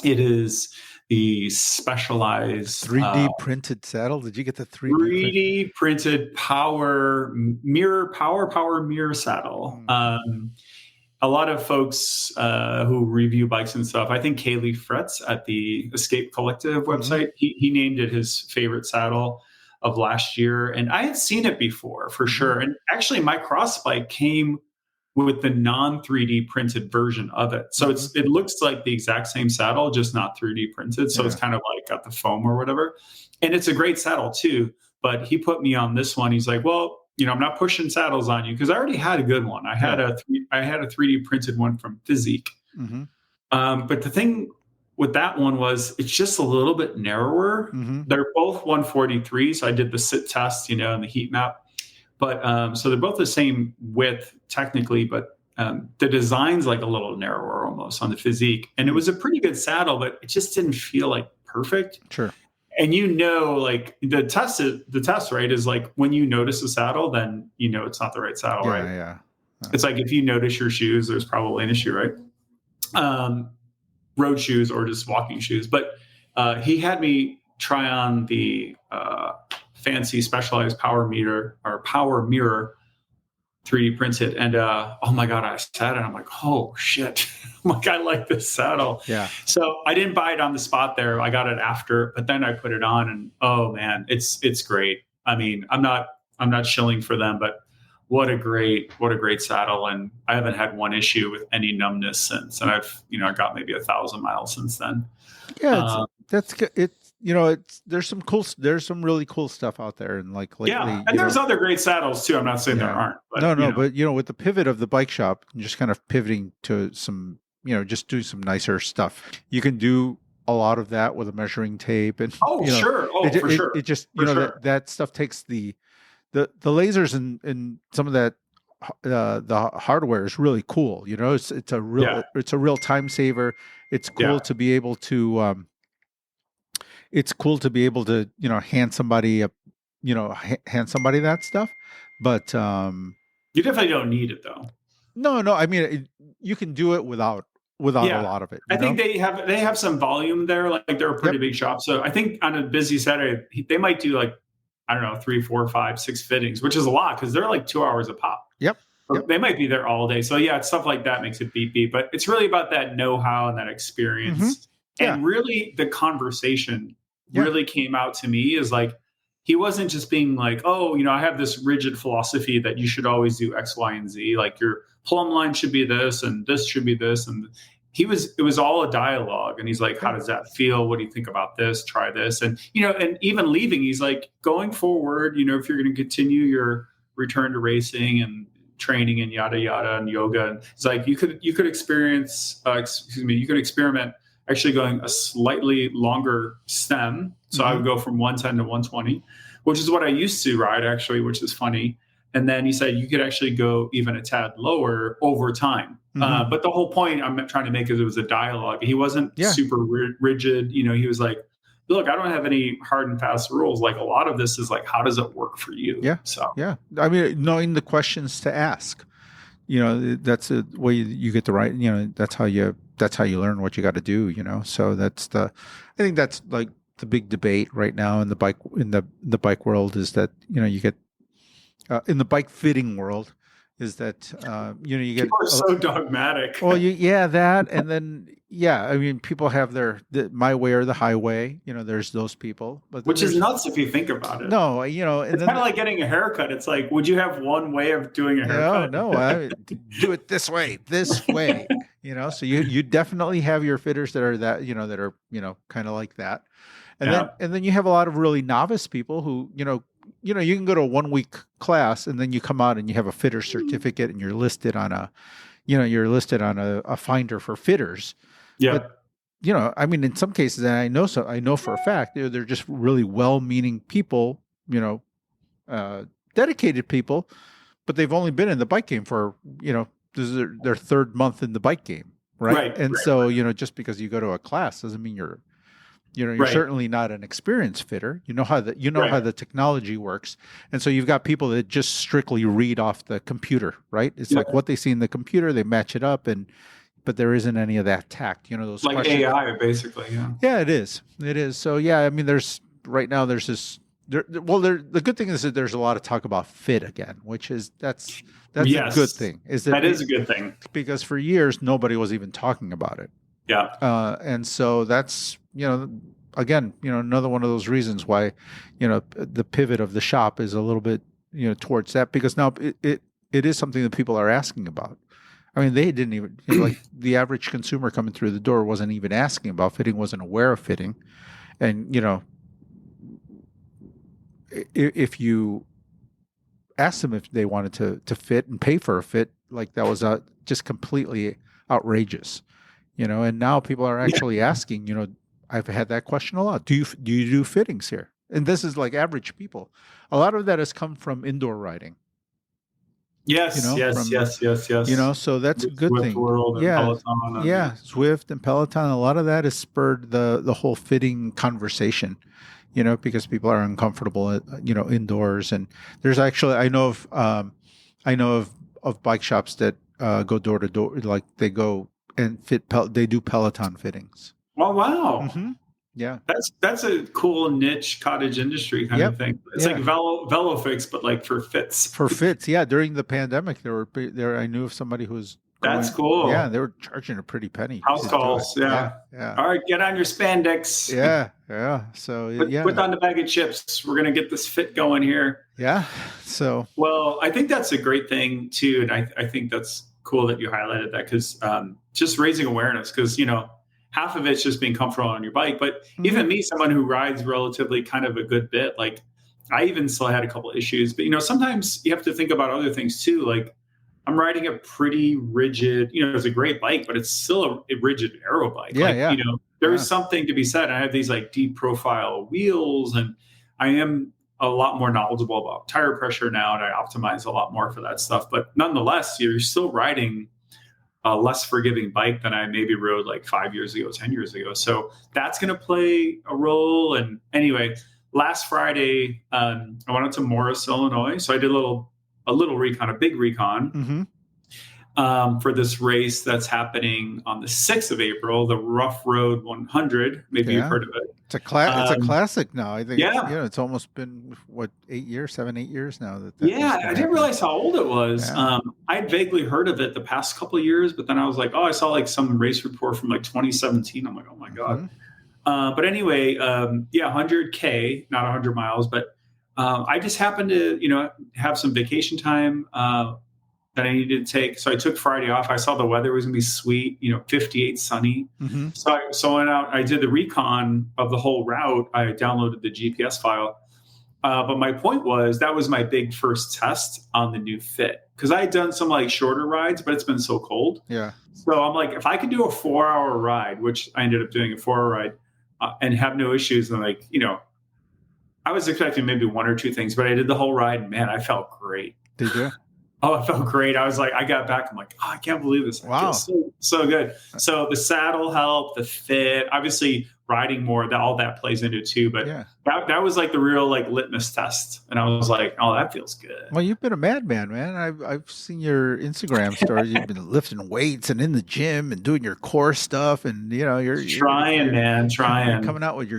It is the Specialized
3D printed saddle. Did you get the
3D printed power mirror saddle? A lot of folks who review bikes and stuff, I think Kaylee Fretz at the Escape Collective website, he named it his favorite saddle of last year. And I had seen it before for sure. And actually my cross bike came with the non 3D printed version of it. So it looks like the exact same saddle, just not 3D printed. So it's kind of like got the foam or whatever. And it's a great saddle too. But he put me on this one. He's like, well, I'm not pushing saddles on you because I already had a good one. I had a 3D printed one from Physique. But the thing with that one was it's just a little bit narrower. They're both 143. So I did the sit test, and the heat map. But so they're both the same width technically, but the design's like a little narrower almost on the Physique. And it was a pretty good saddle, but it just didn't feel like perfect.
Sure.
And like the test, right, is like when you notice a saddle, then it's not the right saddle, right?
Yeah.
It's like if you notice your shoes, there's probably an issue, right? Road shoes or just walking shoes. But he had me try on the fancy Specialized power mirror 3D printed, and oh my god, I sat it. I'm like, oh shit, I'm like, I like this saddle.
Yeah.
So I didn't buy it on the spot there. I got it after, but then I put it on, and oh man, it's great. I mean, I'm not shilling for them, but what a great saddle. And I haven't had one issue with any numbness since. And I've I got maybe 1,000 miles since then.
Yeah, that's good. There's some really cool stuff out there, and like lately,
and there's other great saddles too. I'm not saying there aren't. But,
but with the pivot of the bike shop, and just kind of pivoting to some, just doing some nicer stuff. You can do a lot of that with a measuring tape, and
sure, for sure.
It just that stuff takes the lasers and some of that. The hardware is really cool. It's a real time saver. It's cool to be able to. It's cool to be able to, hand somebody that stuff, but
you definitely don't need it though.
No. I mean, you can do it without a lot of it.
I think they have some volume there. Like they're a pretty big shop, so I think on a busy Saturday they might do like, I don't know, 3, 4, 5, 6 fittings, which is a lot because they're like 2 hours a pop.
Yep.
They might be there all day. So yeah, stuff like that makes it beep, but it's really about that know-how and that experience. And really the conversation really came out to me is like, he wasn't just being like, oh, I have this rigid philosophy that you should always do X, Y, and Z. Like your plumb line should be this and this should be this. And it was all a dialogue. And he's like, how does that feel? What do you think about this? Try this. And, and even leaving, he's like, going forward, if you're going to continue your return to racing and training and yada, yada, and yoga. And it's like, you could experience, you could experiment actually going a slightly longer stem. So I would go from 110 to 120, which is what I used to ride actually, which is funny. And then he said you could actually go even a tad lower over time. But the whole point I'm trying to make is it was a dialogue. He wasn't super rigid. He was like, look, I don't have any hard and fast rules. Like a lot of this is like, how does it work for you?
Yeah.
So
yeah. I mean, knowing the questions to ask, that's a way you get the right, that's how you learn what you got to do, So I think that's like the big debate right now in the bike world is that, you get, in the bike fitting world is that, you get.
People are so dogmatic.
Well, that. And then, I mean, people have the my way or the highway, there's those people, but
which is nuts if you think about it.
No,
it's kind of like getting a haircut. It's like, would you have one way of doing a haircut?
No, I do it this way. So you definitely have your fitters that are kind of like that. And then you have a lot of really novice people who, you can go to a 1 week class and then you come out and you have a fitter certificate and you're listed on a finder for fitters.
Yeah.
But, I mean, in some cases, and I know for a fact, they're just really well-meaning people, dedicated people, but they've only been in the bike game for, this is their third month in the bike game. Right. And so, just because you go to a class doesn't mean you're certainly not an experienced fitter. You know how the technology works. And so you've got people that just strictly read off the computer, right? It's like what they see in the computer, they match it up, but there isn't any of that tact, those
like
questions.
AI basically. Yeah.
Yeah, it is. So I mean, the good thing is that there's a lot of talk about fit again, which is that's a good thing.
That is a good thing.
Because for years nobody was even talking about it.
Yeah.
And so that's, again, another one of those reasons why, the pivot of the shop is a little bit, towards that, because now it is something that people are asking about. I mean, they didn't even, like the average consumer coming through the door wasn't even asking about fitting, wasn't aware of fitting. And, if you asked them if they wanted to fit and pay for a fit, like that was just completely outrageous. And now people are actually asking, I've had that question a lot. Do you do fittings here? And this is like average people. A lot of that has come from indoor riding.
Yes.
So that's a good
Zwift
thing.
World and Peloton.
Zwift and Peloton. A lot of that has spurred the whole fitting conversation, because people are uncomfortable, indoors. And there's actually, I know of bike shops that go door to door, like they go and they do Peloton fittings.
Oh, wow.
Mm-hmm. Yeah.
That's a cool niche cottage industry kind of thing. It's like VeloFix, but like for fits.
For fits, yeah. During the pandemic, there I knew of somebody who was
That's cool.
Yeah, they were charging a pretty penny.
House calls, yeah. All right, get on your spandex.
Yeah. So
put on the bag of chips. We're gonna get this fit going here.
Yeah. So
well, I think that's a great thing too, and I think that's cool that you highlighted that because just raising awareness because half of it's just being comfortable on your bike. But even me, someone who rides relatively kind of a good bit, like I even still had a couple of issues. But, sometimes you have to think about other things too. Like I'm riding a pretty rigid, it's a great bike, but it's still a rigid aero bike. There's something to be said. I have these like deep profile wheels and I am a lot more knowledgeable about tire pressure now. And I optimize a lot more for that stuff. But nonetheless, you're still riding a less forgiving bike than I maybe rode like 5 years ago, 10 years ago. So that's going to play a role. And anyway, last Friday, I went out to Morris, Illinois. So I did a little recon, a big recon for this race that's happening on the 6th of April, the Rough Road 100. Maybe you've heard of it.
It's a classic now. I think it's almost been 8 years now. I didn't realize
how old it was. Yeah. I'd vaguely heard of it the past couple of years, but then I was like, I saw like some race report from like 2017. I'm like, oh my God. But anyway, 100K, not 100 miles, but I just happened to, have some vacation time that I needed to take. So I took Friday off. I saw the weather was going to be sweet, 58 sunny. So I went out, I did the recon of the whole route. I downloaded the GPS file. But my point was that was my big first test on the new fit because I had done some like shorter rides, but it's been so cold.
Yeah.
So I'm like, if I could do a 4-hour ride, which I ended up doing a 4-hour ride and have no issues. And like, I was expecting maybe one or two things, but I did the whole ride and man, I felt great.
Did you?
Oh, it felt great. I was like, I got back. I'm like, oh, I can't believe this. It
Wow.
feels so good. So the saddle helped, the fit, obviously riding more, all that plays into it too. But
Yeah.
that was like the real like litmus test. And I was like, oh, that feels good.
Well, you've been a madman, man. I've seen your Instagram stories. You've been lifting weights and in the gym and doing your core stuff, and you're
Trying, man, trying.
You're coming out with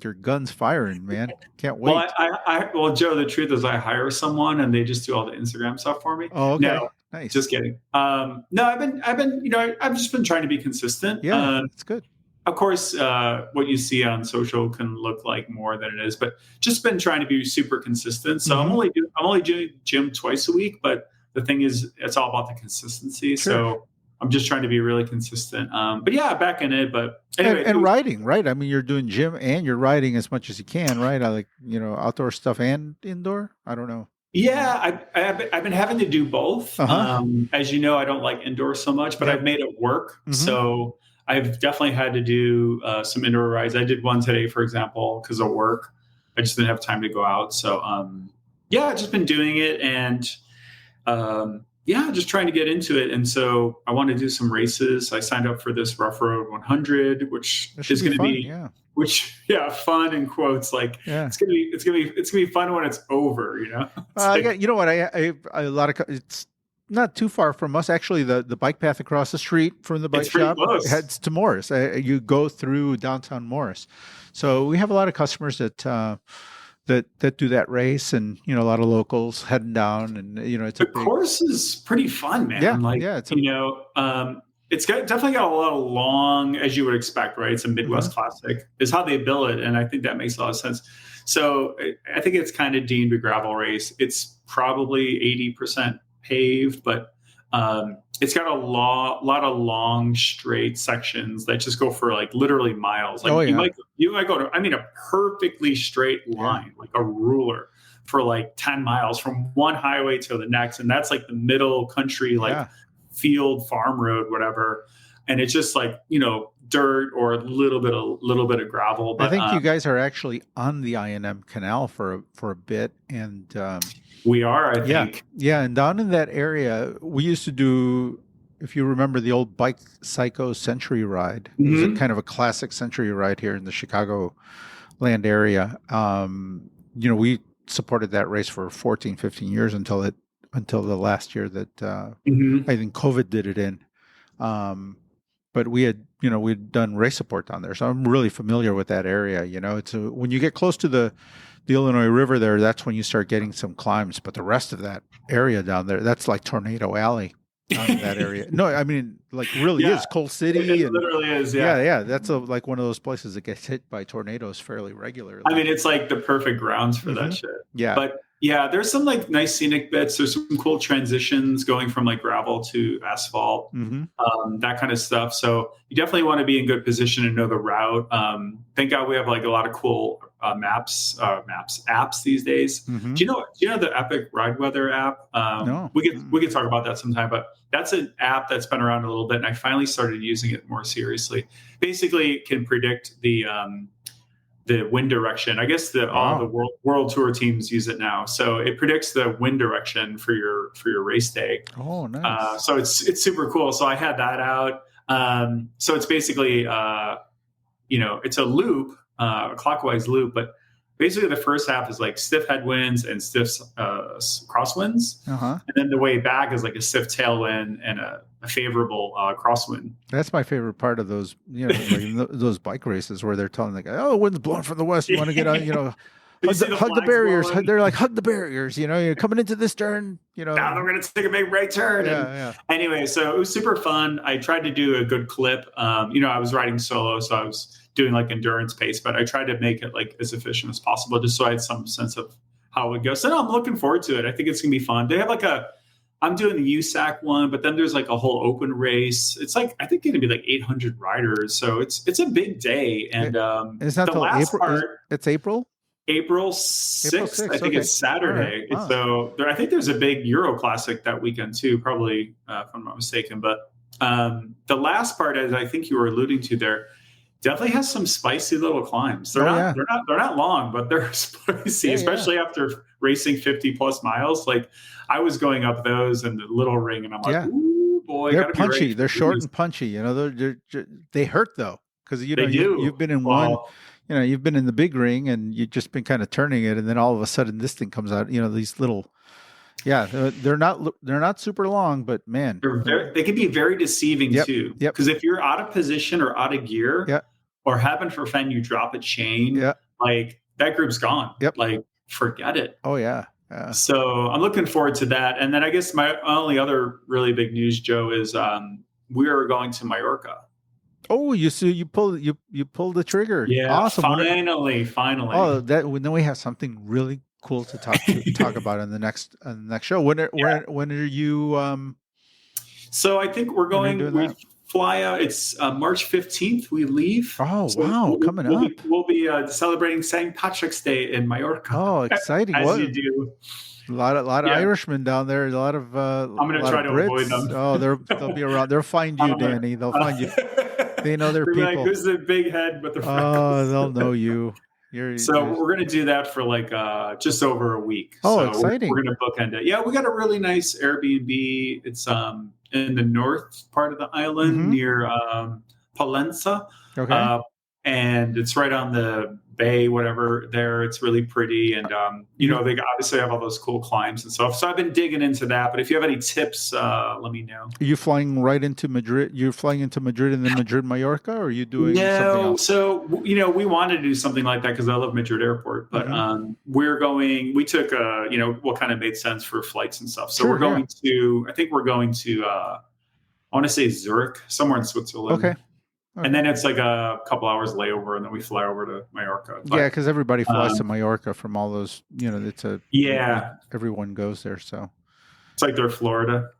your guns firing, man. Can't wait.
Well, well, Joe, the truth is, I hire someone and they just do all the Instagram stuff for me.
Oh, okay.
No,
Nice.
Just kidding. No, I've just been trying to be consistent.
Yeah, that's good.
Of course, what you see on social can look like more than it is, but just been trying to be super consistent. So I'm only doing gym twice a week, but the thing is, it's all about the consistency. Sure. So I'm just trying to be really consistent. But yeah, back in it. But anyway,
and riding, right? I mean, you're doing gym and you're riding as much as you can, right? I like outdoor stuff and indoor. I don't know.
Yeah, I've been having to do both. As you know, I don't like indoor so much, but I've made it work. So I've definitely had to do some indoor rides. I did one today, for example, because of work. I just didn't have time to go out. So yeah, I've just been doing it and just trying to get into it. And so I want to do some races. I signed up for this Rough Road 100, which is going to be fun in quotes. Like it's gonna be fun when it's over.
It's not too far from us. Actually, the bike path across the street from the bike shop heads to Morris. You go through downtown Morris. So we have a lot of customers that do that race, and a lot of locals heading down, and it's
the course is pretty fun, man. It's definitely got a lot of long, as you would expect, right? It's a Midwest classic, is how they bill it, and I think that makes a lot of sense. So I think it's kind of deemed a gravel race. It's probably 80% paved, but it's got a lot of long, straight sections that just go for like literally miles. Like you might go to, a perfectly straight line, like a ruler, for like 10 miles from one highway to the next, and that's like the middle country, field, farm road, whatever. And it's just like dirt or a little bit of gravel. But
I think you guys are actually on the I&M Canal for a bit, and
we are, I think.
Yeah, and down in that area, we used to do, if you remember, the old Bike Psycho Century Ride. It was a kind of a classic century ride here in the Chicago land area. We supported that race for 14, 15 years until the last year that I think COVID did it in. But we had, we'd done race support down there. So I'm really familiar with that area. It's when you get close to the Illinois River there, that's when you start getting some climbs. But the rest of that area down there, that's like Tornado Alley down in that area. No, I mean, like really is Coal City.
It literally is, yeah.
Yeah. That's like one of those places that gets hit by tornadoes fairly regularly.
I mean, it's like the perfect grounds for that shit.
Yeah.
But yeah, there's some like nice scenic bits. There's some cool transitions going from like gravel to asphalt, that kind of stuff. So you definitely want to be in good position and know the route. Thank God we have like a lot of cool apps these days. Do you know the Epic Ride Weather app?
No.
We could talk about that sometime, but that's an app that's been around a little bit, and I finally started using it more seriously. Basically, it can predict the wind direction. I guess all the world tour teams use it now. So it predicts the wind direction for your race day.
Oh, nice.
So it's super cool. So I had that out. So it's basically it's a loop, a clockwise loop, but basically the first half is like stiff headwinds and stiff crosswinds. And then the way back is like a stiff tailwind and a favorable crosswind.
That's my favorite part of those, like those bike races where they're telling like, oh, wind's blowing from the west. You want to get on, hug the barriers. Blowing. They're like, hug the barriers. You're coming into this turn.
Now they're going to take a big right turn. Anyway, so it was super fun. I tried to do a good clip. I was riding solo, so I was doing like endurance pace, but I tried to make it like as efficient as possible, just so I had some sense of how it would go. So no, I'm looking forward to it. I think it's going to be fun. They have like I'm doing the USAC one, but then there's like a whole open race. It's like, I think going to be like 800 riders. So it's a big day. And
it's not the last April. Part, it's April?
April 6th. I think it's Saturday. Right. Wow. So I think there's a big Euro Classic that weekend too, probably if I'm not mistaken. But the last part, as I think you were alluding to there, definitely has some spicy little climbs. They're not long, but they're spicy, especially after racing 50 plus miles. Like I was going up those in the little ring, and I'm like, ooh, boy,
they're punchy. They're short and punchy. You know, they hurt though, because you've been in one. You know, you've been in the big ring, and you've just been kind of turning it, and then all of a sudden this thing comes out. You know, these little. Yeah, they're not super long, but man,
they can be very deceiving too. Because if you're out of position or out of gear, or happen for Fen, you drop a chain, like that group's gone. Like forget it.
Oh yeah.
So I'm looking forward to that. And then I guess my only other really big news, Joe, is we are going to Mallorca.
Oh, you pulled the trigger.
Yeah,
awesome.
Finally.
Oh, then we have something really cool to talk about in the next show. When are you?
So I think we're going. We fly out. It's March 15th. We leave.
Oh wow, coming up.
We'll be celebrating St. Patrick's Day in Mallorca.
Oh, exciting!
As you do.
A lot of Irishmen down there. A lot of.
I'm going to try to avoid them.
Oh, they'll be around. They'll find you, Danny. They'll find you. They know their people.
Like, who's the big head with the freckles?
Oh, they'll know you.
We're going to do that for like just over a week.
Oh,
so
exciting.
We're going to bookend it. Yeah, we got a really nice Airbnb. It's in the north part of the island near Palenza.
Okay.
And it's right on the bay, whatever there. It's really pretty. And, they obviously have all those cool climbs and stuff. So I've been digging into that. But if you have any tips, let me know.
Are you flying right into Madrid? You're flying into Madrid and then Madrid, Mallorca? Or are you doing something else?
So, we wanted to do something like that because I love Madrid Airport. But we took, what kind of made sense for flights and stuff. So I think we're going to, I want to say Zurich, somewhere in Switzerland.
Okay.
And then it's like a couple hours layover, and then we fly over to Mallorca. But,
yeah, because everybody flies to Mallorca from all those. It's everyone goes there, so
it's like they're Florida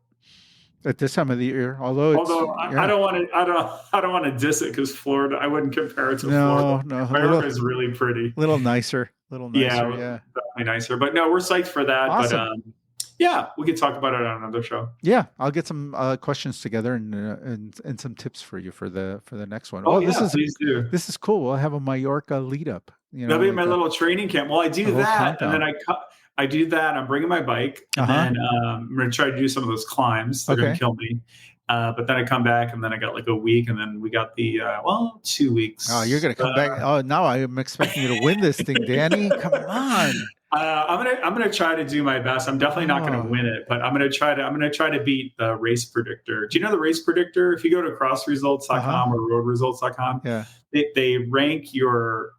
at this time of the year. Although
I don't want to diss it because Florida, I wouldn't compare it to Florida.
No,
Mallorca is really pretty,
little nicer, yeah,
definitely nicer. But no, we're psyched for that.
Awesome.
But we could talk about it on another show.
Yeah, I'll get some questions together and some tips for you for the next one.
Please do.
This is cool. We'll have a Mallorca lead up.
That'll be my little training camp. Well, I do that, and then I do that. I'm bringing my bike, and then I'm going to try to do some of those climbs. They're going to kill me. But then I come back, and then I got like a week, and then we got the 2 weeks.
Oh, you're going to come back. Oh, now I'm expecting you to win this thing, Danny. Come on.
I'm gonna try to do my best. I'm definitely not gonna win it, but I'm gonna try to beat the race predictor. Do you know the race predictor? If you go to crossresults.com or roadresults.com, they rank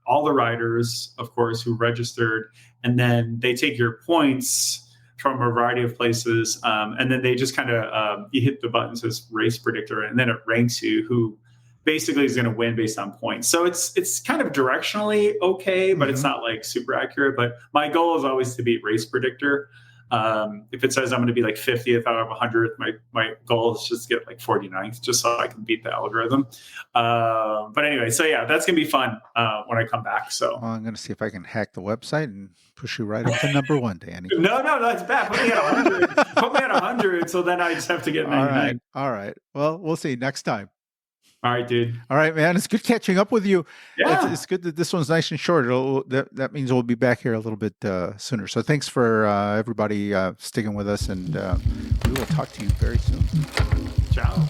all the riders, of course, who registered, and then they take your points from a variety of places, and then they just kind of you hit the button that says race predictor, and then it ranks you who basically is going to win based on points. So it's kind of directionally okay, but it's not like super accurate. But my goal is always to beat race predictor. If it says I'm going to be like 50th out of 100th, my goal is just to get like 49th, just so I can beat the algorithm. But anyway, so yeah, that's going to be fun when I come back. So
I'm going to see if I can hack the website and push you right up to number one, Danny.
No, that's bad. Put me at 100. Put me at 100, so then I just have to get 99.
All right. Well, we'll see next time.
All right, dude.
All right, man. It's good catching up with you.
Yeah.
It's good that this one's nice and short. That means we'll be back here a little bit sooner. So thanks for everybody sticking with us, and we will talk to you very soon.
Ciao.